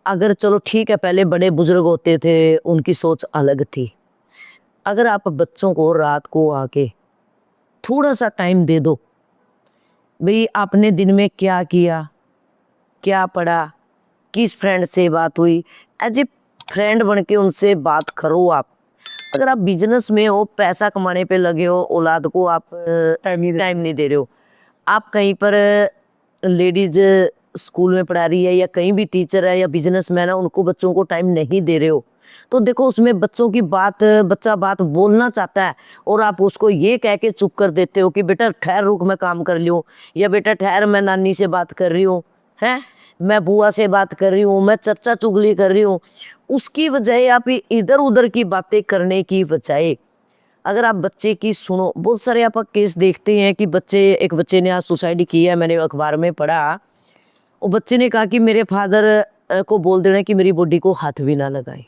अगर चलो ठीक है, पहले बड़े बुजुर्ग होते थे, उनकी सोच अलग थी। अगर आप बच्चों को रात को आके थोड़ा सा टाइम दे दो, भाई आपने दिन में क्या किया, क्या पढ़ा, किस फ्रेंड से बात हुई, एज ए फ्रेंड बन के उनसे बात करो आप। अगर आप बिजनेस में हो, पैसा कमाने पे लगे हो, औलाद को आप टाइम नहीं दे रहे हो, आप कहीं पर लेडीज स्कूल में पढ़ा रही है या कहीं भी टीचर है या बिजनेसमैन है, उनको बच्चों को टाइम नहीं दे रहे हो, तो देखो उसमें बच्चों की बात, बच्चा बात बोलना चाहता है और आप उसको ये कह के चुप कर देते हो कि बेटा ठहर, रुक मैं काम कर लूँ, या बेटा ठहर मैं नानी से बात कर रही हूँ, हैं मैं बुआ से बात कर रही हूँ, मैं चर्चा चुगली कर रही हूँ। उसकी बजाय आप इधर उधर की बातें करने की बजाय अगर आप बच्चे की सुनो, बहुत सारे आप केस देखते हैं कि एक बच्चे ने आज सुसाइड किया है, मैंने अखबार में पढ़ा। वो बच्चे ने कहा कि मेरे फादर को बोल देना कि मेरी बॉडी को हाथ भी ना लगाए,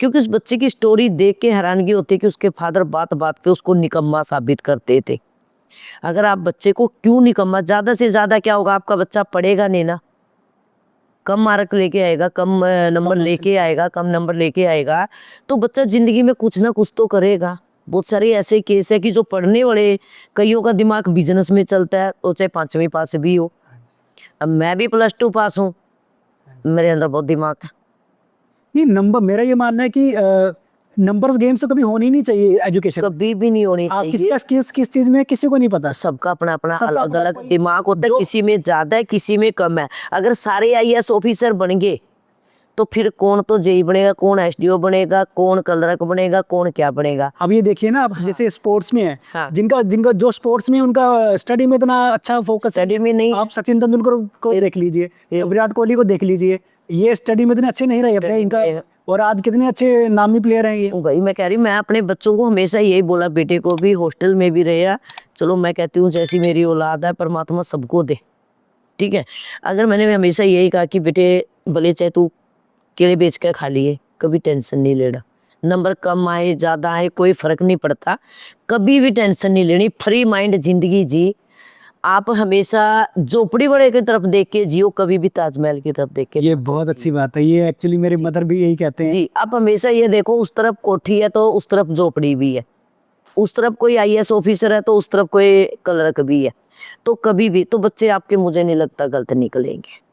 क्योंकि उस बच्चे की स्टोरी देख के हैरानगी होती है कि उसके फादर बात बात पे उसको निकम्मा साबित करते थे। अगर आप बच्चे को क्यों निकम्मा, ज्यादा से ज्यादा क्या होगा, आपका बच्चा पढ़ेगा नहीं ना, कम मार्क लेके आएगा, कम नंबर लेके आएगा, कम नंबर लेके आएगा, तो बच्चा जिंदगी में कुछ ना कुछ तो करेगा। बहुत सारे ऐसे केस है कि जो पढ़ने वाले, कईयों का दिमाग बिजनेस में चलता है, तो चाहे 5वीं पास भी हो। अब मैं भी +2 पास हूँ, मेरे अंदर बहुत दिमाग है। नहीं, नंबर, मेरा ये मानना है कि नंबर्स गेम से कभी होनी नहीं चाहिए एजुकेशन। कभी भी नहीं होनी किसी चाहिए। का स्किल्स किस चीज में है, किसी को नहीं पता। सबका अपना अपना सबका अलग अपना अलग कोई दिमाग होता है, जो किसी में ज्यादा है, किसी में कम है। अगर सारे IAS ऑफिसर बन गए तो फिर कौन तो जेई बनेगा, कौन SDO बनेगा, कौन क्लर्क बनेगा, कौन क्या बनेगा। अब ये देखिए ना, आप जैसे स्पोर्ट्स में है, हाँ। जिनका जिनका जो स्पोर्ट्स में उनका स्टडी में इतना अच्छा फोकस है, स्टडी में नहीं, आप सचिन तेंदुलकर को देख लीजिए, विराट कोहली को देख लीजिए, ये स्टडी में इतने अच्छे नहीं रहे अपने, इनका और आज कितने अच्छे नामी प्लेयर हैं ये। वही मैं कह रही हूँ, मैं अपने बच्चों को हमेशा यही बोला, बेटे को भी हॉस्टल में भी रहे, चलो मैं कहती हूँ जैसी मेरी औलाद है परमात्मा सबको दे, ठीक है। अगर मैंने हमेशा यही कहा कि बेटे भले चाहे तू केले बेच कर खा लिए, कभी टेंशन नहीं लेना, नंबर कम आए ज्यादा आए कोई फर्क नहीं पड़ता, कभी भी टेंशन नहीं लेनी, फ्री माइंड जिंदगी जी। आप हमेशा झोपड़ी बड़े की तरफ देख के जियो, कभी भी ताजमहल की तरफ देख के। ये बहुत अच्छी बात है, ये एक्चुअली मेरे मदर भी यही कहते हैं। जी, आप हमेशा ये देखो, उस तरफ कोठी है तो उस तरफ झोपड़ी भी है, उस तरफ कोई IAS ऑफिसर है तो उस तरफ कोई क्लर्क भी है, तो कभी भी तो बच्चे आपके, मुझे नहीं लगता गलत निकलेंगे।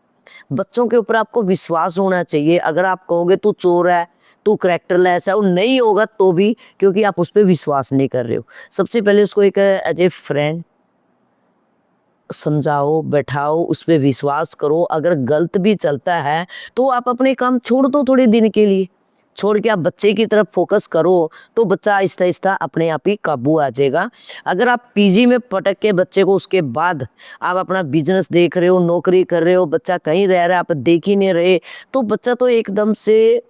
बच्चों के ऊपर आपको विश्वास होना चाहिए। अगर आप कहोगे तू चोर है, तू कैरेक्टरलेस है, वो नहीं होगा तो भी, क्योंकि आप उस पर विश्वास नहीं कर रहे हो। सबसे पहले उसको एक एज ए फ्रेंड समझाओ, बैठाओ, उस पर विश्वास करो। अगर गलत भी चलता है तो आप अपने काम छोड़ दो, थोड़े दिन के लिए छोड़ के आप बच्चे की तरफ फोकस करो, तो बच्चा आहिस्ता आहिस्ता अपने आप ही काबू आ जाएगा। अगर आप PG में पटक के बच्चे को, उसके बाद आप अपना बिजनेस देख रहे हो, नौकरी कर रहे हो, बच्चा कहीं रह रहा है, आप देख ही नहीं रहे, तो बच्चा तो एकदम से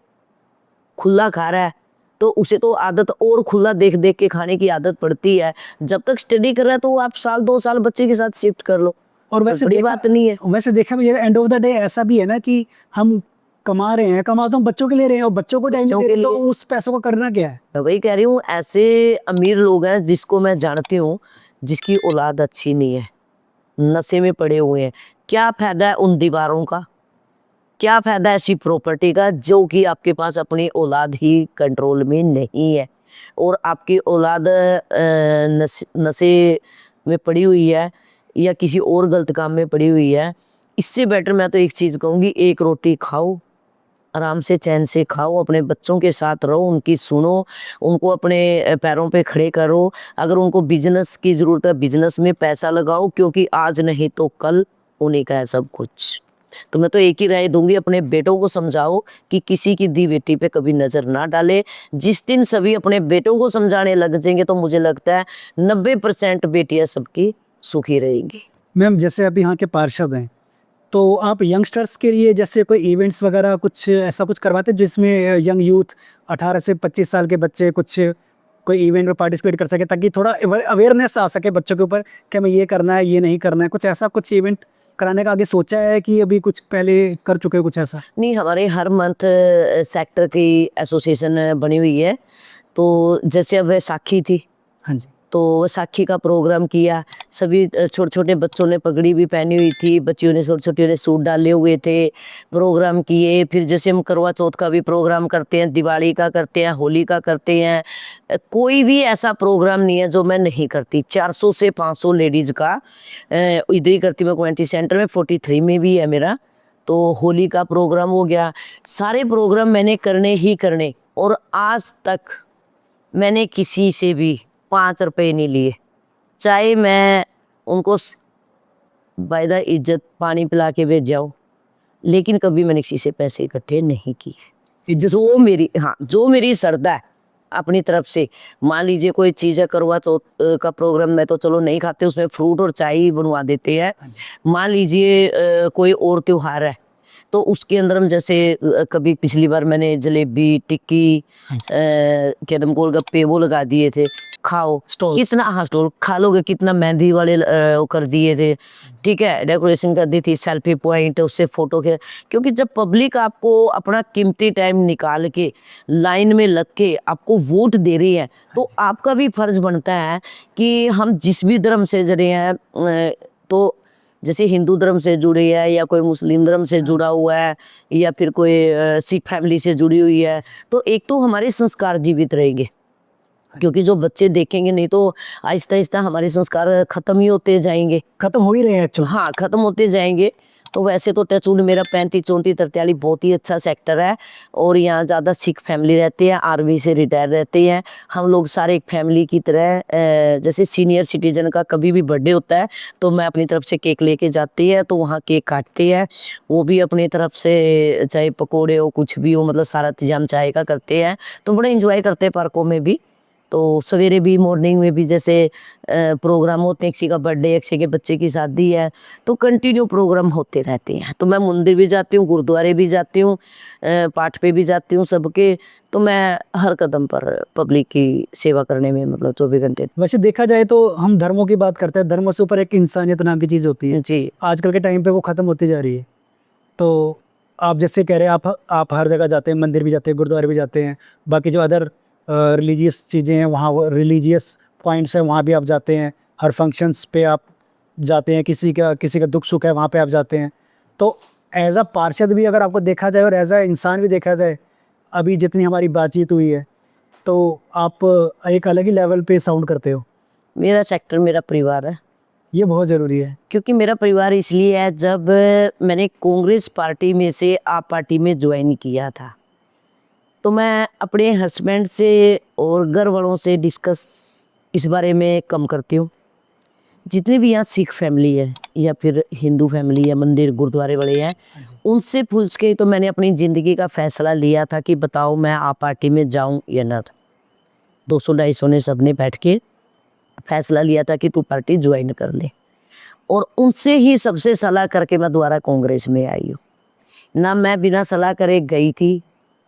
खुला खा रहा है, तो उसे तो आदत और खुला देख देख के खाने की आदत पड़ती है। जब तक स्टडी कर रहा है तो आप 1-2 साल बच्चे के साथ शिफ्ट कर लो, और वैसे बड़ी बात नहीं है। वैसे देखा भी, एंड ऑफ द डे ऐसा भी है ना कि हम कमा रहे हैं, कमा तो हम बच्चों के लिए रहे हैं, और बच्चों को टाइम बच्चों दे के रहे हैं, तो लिए। उस पैसों का करना क्या है? मैं वही कह रही हूँ, ऐसे अमीर लोग हैं जिसको मैं जानती हूँ, जिसकी औलाद अच्छी नहीं है, नशे में पड़े हुए हैं। क्या फायदा है उन दीवारों का, क्या फायदा है ऐसी प्रॉपर्टी का जो कि आपके पास अपनी औलाद ही कंट्रोल में नहीं है, और आपकी औलाद नशे में पड़ी हुई है, या किसी और गलत काम में पड़ी हुई है, इससे बेटर मैं तो एक चीज़ कहूँगी, एक रोटी खाओ, आराम से चैन से खाओ, अपने बच्चों के साथ रहो, उनकी सुनो, उनको अपने पैरों पे खड़े करो। अगर उनको बिजनेस की ज़रूरत है, बिजनेस में पैसा लगाओ, क्योंकि आज नहीं तो कल उन्हीं का है सब कुछ। तो मैं तो एक ही राय दूंगी, अपने बेटों को समझाओ कि किसी की दी बेटी पे कभी नज़र ना डाले। जिस दिन सभी अपने बेटों को समझाने लग जाएंगे तो मुझे लगता है 90% बेटियां सबकी सुखी रहेंगी। मैम जैसे अभी यहाँ के पार्षद हैं, तो आप यंगस्टर्स के लिए जैसे कोई इवेंट्स वगैरह कुछ ऐसा कुछ करवाते हैं जिसमें यंग यूथ 18 से 25 साल के बच्चे कुछ कोई इवेंट में पार्टिसिपेट कर सके, ताकि थोड़ा अवेयरनेस आ सके बच्चों के ऊपर कि हमें ये करना है, ये नहीं करना है, कुछ ऐसा कुछ इवेंट कराने का आगे सोचा है कि अभी कुछ पहले कर चुके हो कुछ ऐसा? नहीं, हमारे हर मंथ सेक्टर की एसोसिएशन बनी हुई है। तो जैसे अब वैसाखी थी, हाँ जी। तो वैसाखी का प्रोग्राम किया। सभी छोटे छोटे बच्चों ने पगड़ी भी पहनी हुई थी, बच्चियों ने छोटे छोटे ने सूट डाले हुए थे, प्रोग्राम किए। फिर जैसे हम करवा चौथ का भी प्रोग्राम करते हैं, दिवाली का करते हैं, होली का करते हैं। कोई भी ऐसा प्रोग्राम नहीं है जो मैं नहीं करती। 400 से 500 लेडीज़ का इधर ही करती मैं, कम्युनिटी सेंटर में 43 में भी है मेरा। तो होली का प्रोग्राम हो गया, सारे प्रोग्राम मैंने करने ही करने। और आज तक मैंने किसी से भी 5 रुपए नहीं लिए, चाहे मैं उनको बायदा इज्जत पानी पिला के भेज जाऊँ, लेकिन कभी मैंने किसी से पैसे इकट्ठे नहीं किए। जो मेरी, हाँ, जो मेरी श्रद्धा है अपनी तरफ से। मान लीजिए कोई चीज़ है, करवा चौथ का प्रोग्राम में तो चलो नहीं खाते, उसमें फ्रूट और चाय ही बनवा देते हैं। मान लीजिए कोई और त्योहार है, तो उसके अंदर हम जैसे कभी पिछली बार मैंने जलेबी, टिक्की, क्या नाम, गोलगप्पे वो लगा दिए थे, खाओ स्टॉल। कितना, हाँ स्टॉल खा लोगे, कितना मेहंदी वाले वो कर दिए थे, ठीक है, डेकोरेशन कर दी थी, सेल्फी पॉइंट, उससे फोटो के। क्योंकि जब पब्लिक आपको अपना कीमती टाइम निकाल के लाइन में लग के आपको वोट दे रही है, तो आपका भी फर्ज बनता है कि हम जिस भी धर्म से जुड़े हैं, तो जैसे हिंदू धर्म से जुड़े है, या कोई मुस्लिम धर्म से जुड़ा हुआ है, या फिर कोई सिख फैमिली से जुड़ी हुई है, तो एक तो हमारे संस्कार जीवित रहेंगे। क्योंकि जो बच्चे देखेंगे नहीं तो आहिस्ता आहिस्ता हमारे संस्कार खत्म ही होते जाएंगे। खत्म हो ही रहे हैं एक्चुअली। हाँ, खत्म होते जाएंगे। तो वैसे तो टचवुड मेरा 35, 34, 43 बहुत ही अच्छा सेक्टर है, और यहाँ ज़्यादा सिख फैमिली रहती है, आर्मी से रिटायर रहते हैं। हम लोग सारे एक फैमिली की तरह, जैसे सीनियर सिटीजन का कभी भी बर्थडे होता है तो मैं अपनी तरफ से केक लेके जाती है, तो वहाँ केक काटते हैं। वो भी अपनी तरफ से, चाहे पकोड़े हो कुछ भी हो, मतलब सारा इंतजाम चाय का करते हैं। तो बड़े इंजॉय करते हैं पार्कों में भी। तो सवेरे भी, मॉर्निंग में भी, जैसे प्रोग्राम होते हैं, किसी का बर्थडे, किसी के बच्चे की शादी है, तो कंटिन्यू प्रोग्राम होते रहते हैं। तो मैं मंदिर भी जाती हूँ, गुरुद्वारे भी जाती हूँ, पाठ पे भी जाती हूँ सबके। तो मैं हर कदम पर पब्लिक की सेवा करने में, मतलब 24 घंटे। वैसे देखा जाए तो हम धर्मों की बात करते हैं, धर्मों से ऊपर एक इंसानियत नाम की चीज़ होती है। जी। आजकल के टाइम पे वो ख़त्म होती जा रही है। तो आप जैसे कह रहे हैं, आप हर जगह जाते हैं, मंदिर भी जाते हैं, गुरुद्वारे भी जाते हैं, बाकी जो अदर रिलीजियस चीज़ें हैं वहाँ, वो रिलीजियस पॉइंट्स हैं वहाँ भी आप जाते हैं, हर फंक्शंस पे आप जाते हैं, किसी का दुख सुख है वहाँ पे आप जाते हैं। तो एज अ पार्षद भी अगर आपको देखा जाए और एज अ इंसान भी देखा जाए, अभी जितनी हमारी बातचीत हुई है, तो आप एक अलग ही लेवल पे साउंड करते हो। मेरा सेक्टर मेरा परिवार है। ये बहुत ज़रूरी है। क्योंकि मेरा परिवार इसलिए है, जब मैंने कांग्रेस पार्टी में से आप पार्टी में ज्वाइन किया था, तो मैं अपने हस्बैंड से और घर वालों से डिस्कस इस बारे में कम करती हूँ। जितने भी यहाँ सिख फैमिली है, या फिर हिंदू फैमिली है, मंदिर गुरुद्वारे वाले हैं, उनसे पूछ के तो मैंने अपनी ज़िंदगी का फैसला लिया था कि बताओ मैं आप पार्टी में जाऊँ या ना। 200-250 ने सबने बैठ के फैसला लिया था कि तू पार्टी ज्वाइन कर ले, और उनसे ही सबसे सलाह करके मैं दोबारा कांग्रेस में आई हूँ। ना मैं बिना सलाह करे गई थी,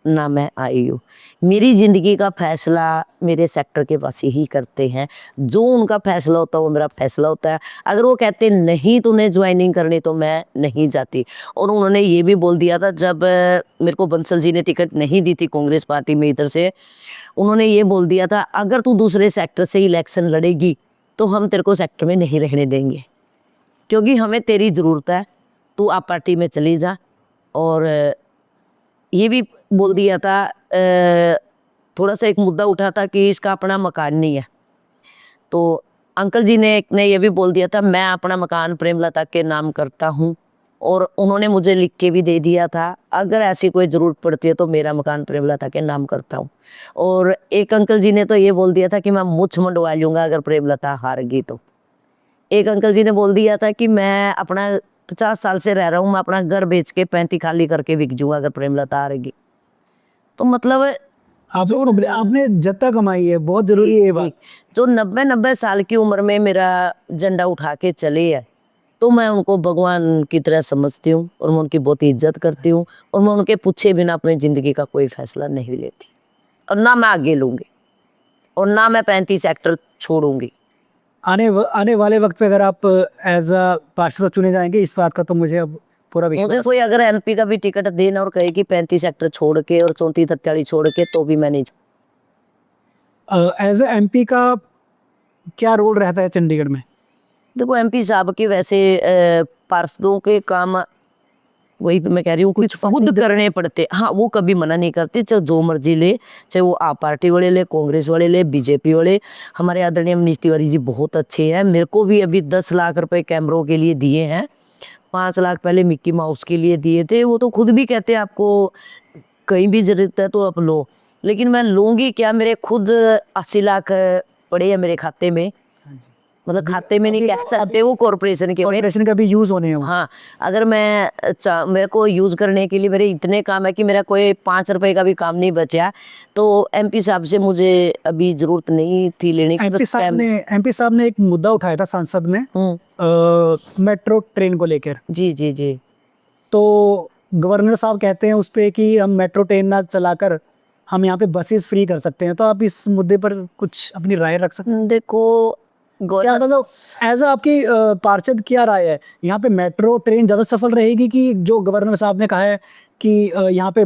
ना मैं आई हूँ। मेरी ज़िंदगी का फैसला मेरे सेक्टर के वासी ही करते हैं। जो उनका फैसला होता है वो मेरा फैसला होता है। अगर वो कहते नहीं तूने ज्वाइनिंग करनी, तो मैं नहीं जाती। और उन्होंने ये भी बोल दिया था, जब मेरे को बंसल जी ने टिकट नहीं दी थी कांग्रेस पार्टी में इधर से, उन्होंने ये बोल दिया था अगर तू दूसरे सेक्टर से इलेक्शन लड़ेगी तो हम तेरे को सेक्टर में नहीं रहने देंगे, क्योंकि हमें तेरी ज़रूरत है, तू आप पार्टी में चली जा। और ये भी बोल दिया था, थोड़ा सा एक मुद्दा उठा था कि इसका अपना मकान नहीं है, तो अंकल जी ने एक ने ये भी बोल दिया था, मैं अपना मकान प्रेमलता के नाम करता हूँ, और उन्होंने मुझे लिख के भी दे दिया था, अगर ऐसी कोई ज़रूरत पड़ती है तो मेरा मकान प्रेमलता के नाम करता हूँ। और एक अंकल जी ने तो ये बोल दिया था कि मैं मुझ मंडवा लूँगा अगर प्रेमलता हार गई तो। एक अंकल जी ने बोल दिया था कि मैं अपना 50 साल से रह रहा हूँ, मैं अपना घर बेच के 35 खाली करके बिक जाऊँगा अगर प्रेमलता हारेगी। तो मतलब आपने जत्ता कमाई है, बहुत जरूरी है ये बात। जो 90-90 साल की उम्र में मेरा झंडा उठा के चले है, तो मैं उनको भगवान की तरह समझती हूँ और मैं उनकी बहुत इज्जत करती हूँ, और मैं उनके पूछे बिना अपनी ज़िंदगी का कोई फैसला नहीं लेती, और ना मैं आगे लूँगी, और ना मैं 35 सेक्टर छोड़ूंगी। आने वाले वक्त पे अगर आप एज अ पार्षद चुने जाएंगे, इस बात का तो मुझे अब पूरा मुझे विश्वास कोई अगर एमपी का भी टिकट देना और कहे कि 35 सेक्टर छोड़ के और 34-43 छोड़ के, तो भी मैं नहीं है। एज अ एमपी का क्या रोल रहता है चंडीगढ़ में? देखो एमपी साहब के वैसे पार्षदों के काम वही मैं कह रही हूँ, कुछ खुद करने पड़ते। हाँ, वो कभी मना नहीं करते, चाहे जो मर्जी ले, चाहे वो आप पार्टी वाले ले, कांग्रेस वाले ले, बीजेपी वाले। हमारे आदरणीय मनीष तिवारी जी बहुत अच्छे हैं, मेरे को भी अभी 10 लाख रुपए कैमरों के लिए दिए हैं, 5 लाख पहले मिक्की माउस के लिए दिए थे। वो तो खुद भी कहते हैं आपको कहीं भी जरूरत है तो आप लो, लेकिन मैं लूंगी क्या, मेरे खुद 80 लाख पड़े हैं मेरे खाते में, मतलब खाते में नहीं कह सकते, वो कॉर्पोरेशन के में। कॉर्पोरेशन का भी यूज होने हैं वो। हाँ, अगर मैं मेरे को यूज करने के लिए मेरे इतने काम है कि मेरा कोई 5 रुपए का भी काम नहीं बचा, तो एमपी साहब से मुझे अभी जरूरत नहीं थी लेने की। एमपी साहब ने एक मुद्दा उठाया था संसद में, मेट्रो ट्रेन को लेकर। जी जी जी। तो गवर्नर साहब कहते हैं उस पे कि हम मेट्रो ट्रेन ना चलाकर हम यहाँ पे बसेस फ्री कर सकते हैं। तो आप इस मुद्दे पर कुछ अपनी राय रख सकते हैं? देखो क्या मतलब एज आपकी पार्षद क्या राय है, यहाँ पे मेट्रो ट्रेन ज़्यादा सफल रहेगी कि जो गवर्नर साहब ने कहा है कि यहाँ पे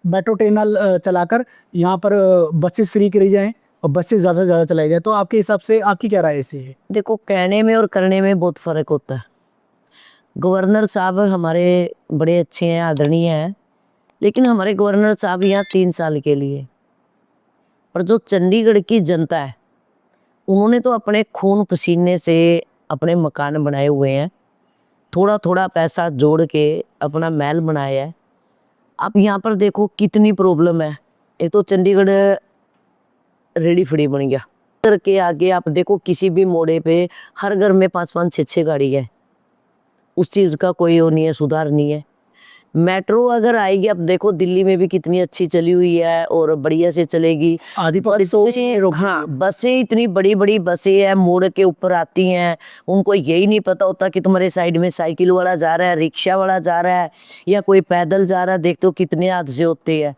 मेट्रो ट्रेन ना चलाकर यहाँ पर बसेस फ्री करी जाएं और बसेस ज़्यादा से ज़्यादा चलाई जाए? तो आपके हिसाब से आपकी क्या राय है इससे? देखो कहने में और करने में बहुत फर्क होता है। गवर्नर साहब हमारे बड़े अच्छे हैं, आदरणीय हैं, लेकिन हमारे गवर्नर साहब यहाँ 3 साल के लिए, और जो चंडीगढ़ की जनता है उन्होंने तो अपने खून पसीने से अपने मकान बनाए हुए हैं, थोड़ा थोड़ा पैसा जोड़ के अपना महल बनाया है। आप यहाँ पर देखो कितनी प्रॉब्लम है, एक तो चंडीगढ़ रेडी फ्री बन गया। घर के आगे आप देखो किसी भी मोड़े पे हर घर में 5-5 6-6 गाड़ी है, उस चीज़ का कोई वो नहीं है, सुधार नहीं है। मेट्रो अगर आएगी, अब देखो दिल्ली में भी कितनी अच्छी चली हुई है और बढ़िया से चलेगी। आधी हाँ, बसें इतनी बड़ी बड़ी बसें हैं, मोड़ के ऊपर आती हैं, उनको यही नहीं पता होता कि तुम्हारे साइड में साइकिल वाला जा रहा है, रिक्शा वाला जा रहा है, या कोई पैदल जा रहा है। देखते हो कितने हादसे होते हैं।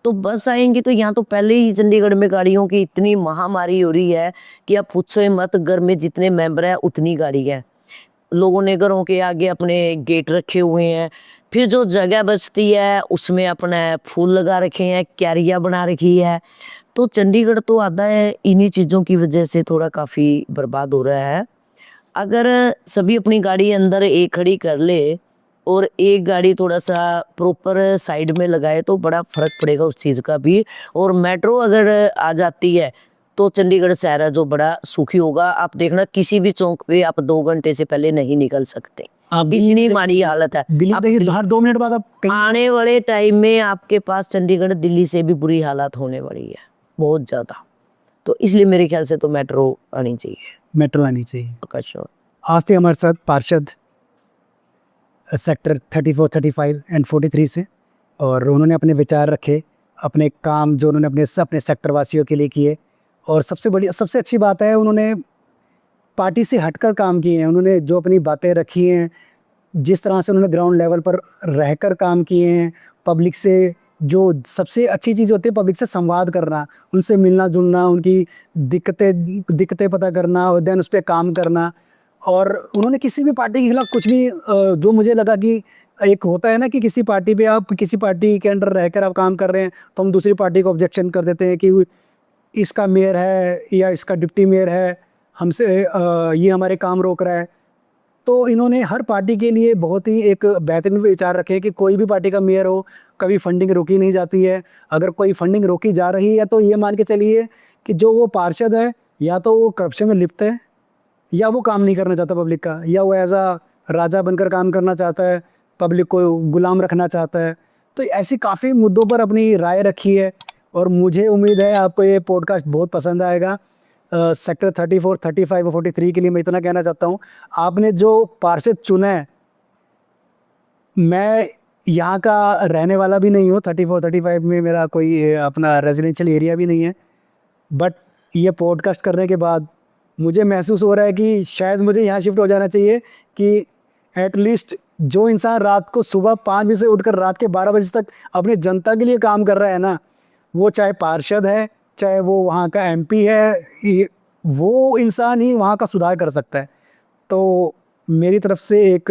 तो बस आएंगी तो यहाँ तो पहले ही चंडीगढ़ में गाड़ियों की इतनी महामारी हो रही है कि आप पूछो ही मत, घर में जितने मेंबर है उतनी गाड़ी है। लोगों ने घरों के आगे अपने गेट रखे हुए हैं, फिर जो जगह बचती है उसमें अपने फूल लगा रखे हैं, क्यारियाँ बना रखी है। तो चंडीगढ़ तो आधा है इन्हीं चीज़ों की वजह से थोड़ा काफ़ी बर्बाद हो रहा है। अगर सभी अपनी गाड़ी अंदर एक खड़ी कर ले और एक गाड़ी थोड़ा सा प्रॉपर साइड में लगाए तो बड़ा फर्क पड़ेगा उस चीज़ का भी। और मेट्रो अगर आ जाती है तो चंडीगढ़ शहर है जो बड़ा सुखी होगा। आप देखना किसी भी चौक पे आप 2 घंटे से पहले नहीं निकल सकते, इतनी माड़ी हालत है। दिल्ली हर 2 मिनट बाद आप आने वाले टाइम में आपके पास चंडीगढ़ दिल्ली से भी बुरी हालत होने वाली है, बहुत ज़्यादा। तो इसलिए मेरे ख्याल से तो मेट्रो आनी चाहिए, मेट्रो आनी चाहिए। आकाश। आज थे हमारे साथ पार्षद सेक्टर 34, 35 एंड 43 से, और उन्होंने अपने विचार रखे, अपने काम जो उन्होंने अपने सेक्टर वासियों के लिए किए। और सबसे अच्छी बात है, उन्होंने पार्टी से हटकर काम किए हैं। उन्होंने जो अपनी बातें रखी हैं, जिस तरह से उन्होंने ग्राउंड लेवल पर रहकर काम किए हैं, पब्लिक से जो सबसे अच्छी चीज़ होती है पब्लिक से संवाद करना, उनसे मिलना जुलना, उनकी दिक्कतें पता करना और देन उस पर काम करना। और उन्होंने किसी भी पार्टी के खिलाफ कुछ भी जो मुझे लगा कि एक होता है ना कि किसी पार्टी पे आप किसी पार्टी के अंडर रहकर आप काम कर रहे हैं तो हम दूसरी पार्टी को ऑब्जेक्शन कर देते हैं कि इसका मेयर है या इसका डिप्टी मेयर है, हमसे ये हमारे काम रोक रहा है। तो इन्होंने हर पार्टी के लिए बहुत ही एक बेहतरीन विचार रखे कि कोई भी पार्टी का मेयर हो, कभी फंडिंग रोकी नहीं जाती है। अगर कोई फंडिंग रोकी जा रही है तो ये मान के चलिए कि जो वो पार्षद है या तो वो करप्शन में लिप्त है या वो काम नहीं करना चाहता पब्लिक का, या वो एज अ राजा बनकर काम करना चाहता है, पब्लिक को गुलाम रखना चाहता है। तो ऐसी काफ़ी मुद्दों पर अपनी राय रखी है और मुझे उम्मीद है आपको ये पॉडकास्ट बहुत पसंद आएगा। सेक्टर 34, 35 और 43 के लिए मैं इतना कहना चाहता हूँ, आपने जो पार्षद चुना है, मैं यहाँ का रहने वाला भी नहीं हूँ, 34, 35 में मेरा कोई अपना रेजिडेंशियल एरिया भी नहीं है, बट ये पॉडकास्ट करने के बाद मुझे महसूस हो रहा है कि शायद मुझे यहाँ शिफ्ट हो जाना चाहिए, कि एटलीस्ट जो इंसान रात को सुबह 5 बजे से उठकर रात के 12 बजे तक अपनी जनता के लिए काम कर रहा है ना, वो चाहे पार्षद है, चाहे वो वहाँ का एमपी है, वो इंसान ही वहाँ का सुधार कर सकता है। तो मेरी तरफ से एक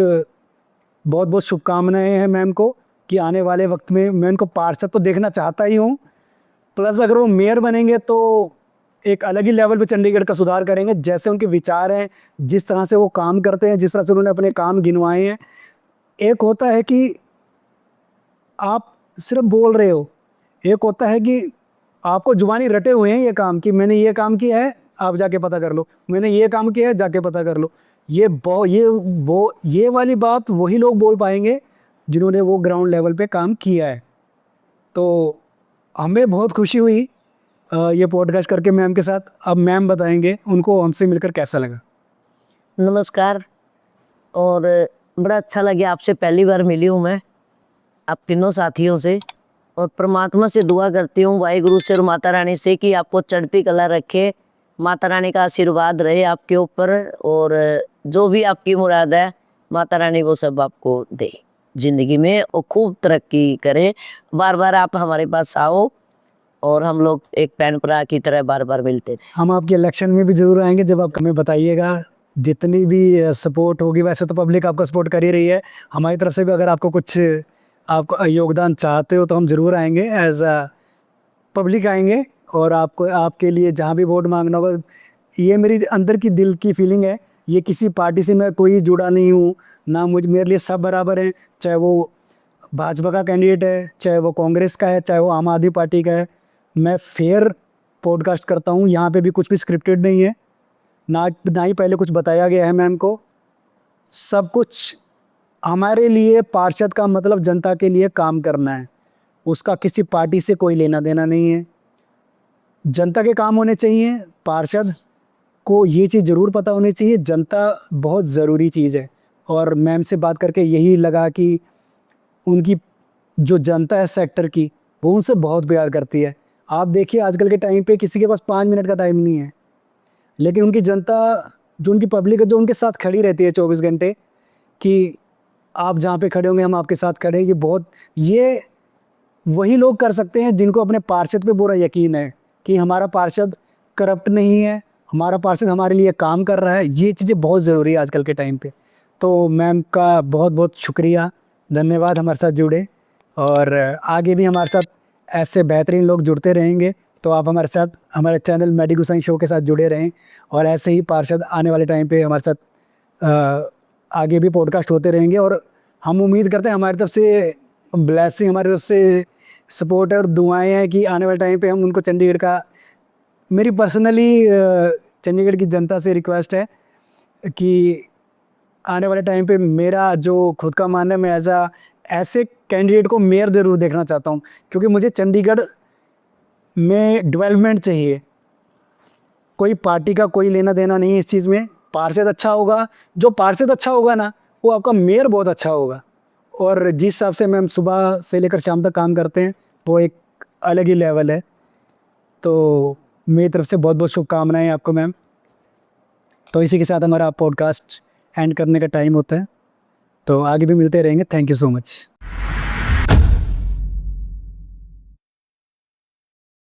बहुत बहुत शुभकामनाएं हैं मैम को, कि आने वाले वक्त में मैं उनको पार्षद तो देखना चाहता ही हूँ, प्लस अगर वो मेयर बनेंगे तो एक अलग ही लेवल पे चंडीगढ़ का सुधार करेंगे। जैसे उनके विचार हैं, जिस तरह से वो काम करते हैं, जिस तरह से उन्होंने अपने काम गिनवाए हैं। एक होता है कि आप सिर्फ बोल रहे हो, एक होता है कि आपको जुबानी रटे हुए हैं ये काम, कि मैंने ये काम किया है, आप जाके पता कर लो, मैंने ये काम किया है, जाके पता कर लो। ये वाली बात वही लोग बोल पाएंगे जिन्होंने वो ग्राउंड लेवल पे काम किया है। तो हमें बहुत खुशी हुई ये पॉडकास्ट करके मैम के साथ। अब मैम बताएंगे उनको हमसे मिलकर कैसा लगा। नमस्कार। और बड़ा अच्छा लगा, आपसे पहली बार मिली हूँ मैं, आप तीनों साथियों से। और परमात्मा से दुआ करती हूँ, वाहिगुरु से और माता रानी से, कि आपको चढ़ती कला रखे, माता रानी का आशीर्वाद रहे आपके ऊपर, और जो भी आपकी मुराद है माता रानी वो सब आपको दे जिंदगी में, और खूब तरक्की करें। बार बार आप हमारे पास आओ और हम लोग एक बहन भरा की तरह बार बार मिलते रहे। हम आपके इलेक्शन में भी ज़रूर आएंगे, जब आप हमें बताइएगा। जितनी भी सपोर्ट होगी, वैसे तो पब्लिक आपका सपोर्ट कर ही रही है, हमारी तरफ से भी अगर आपको कुछ आपको योगदान चाहते हो तो हम ज़रूर आएंगे, एज अ पब्लिक आएंगे। और आपको, आपके लिए जहाँ भी वोट मांगना होगा, ये मेरी अंदर की दिल की फीलिंग है। ये किसी पार्टी से मैं कोई जुड़ा नहीं हूँ ना, मेरे लिए सब बराबर हैं, चाहे वो भाजपा का कैंडिडेट है, चाहे वो कांग्रेस का है, चाहे वो आम आदमी पार्टी का है। मैं फेयर पॉडकास्ट करता हूँ, यहाँ पे भी कुछ भी स्क्रिप्टेड नहीं है, ना ही पहले कुछ बताया गया है मैम को। सब कुछ हमारे लिए, पार्षद का मतलब जनता के लिए काम करना है, उसका किसी पार्टी से कोई लेना देना नहीं है। जनता के काम होने चाहिए, पार्षद को ये चीज़ ज़रूर पता होनी चाहिए, जनता बहुत ज़रूरी चीज़ है। और मैम से बात करके यही लगा कि उनकी जो जनता है सेक्टर की, वो उनसे बहुत प्यार करती है। आप देखिए आजकल के टाइम पे किसी के पास 5 मिनट का टाइम नहीं है, लेकिन उनकी जनता, जो उनकी पब्लिक है, जो उनके साथ खड़ी रहती है 24 घंटे, कि आप जहाँ पे खड़े होंगे हम आपके साथ खड़े हैं। ये वही लोग कर सकते हैं जिनको अपने पार्षद पे पूरा यकीन है कि हमारा पार्षद करप्ट नहीं है, हमारा पार्षद हमारे लिए काम कर रहा है। ये चीज़ें बहुत ज़रूरी है आजकल के टाइम पे। तो मैम का बहुत बहुत शुक्रिया, धन्यवाद हमारे साथ जुड़े, और आगे भी हमारे साथ ऐसे बेहतरीन लोग जुड़ते रहेंगे। तो आप हमारे साथ, हमारे चैनल मेडी गुसाई शो के साथ जुड़े रहें, और ऐसे ही पार्षद आने वाले टाइम पे हमारे साथ आगे भी पॉडकास्ट होते रहेंगे। और हम उम्मीद करते हैं, हमारी तरफ से ब्लेसिंग, हमारी तरफ से सपोर्ट और दुआएं हैं कि आने वाले टाइम पे हम उनको चंडीगढ़ का, मेरी पर्सनली चंडीगढ़ की जनता से रिक्वेस्ट है कि आने वाले टाइम पे मेरा जो खुद का मानना है, मैं ऐसे कैंडिडेट को मेयर ज़रूर देखना चाहता हूँ, क्योंकि मुझे चंडीगढ़ में डेवलपमेंट चाहिए। कोई पार्टी का कोई लेना देना नहीं है इस चीज़ में। पार्षद अच्छा होगा, जो पार्षद अच्छा होगा ना, वो आपका मेयर बहुत अच्छा होगा। और जिस हिसाब से मैम सुबह से लेकर शाम तक काम करते हैं, वो एक अलग ही लेवल है। तो मेरी तरफ से बहुत बहुत शुभकामनाएं आपको मैम। तो इसी के साथ हमारा पॉडकास्ट एंड करने का टाइम होता है, तो आगे भी मिलते रहेंगे। Thank you so much.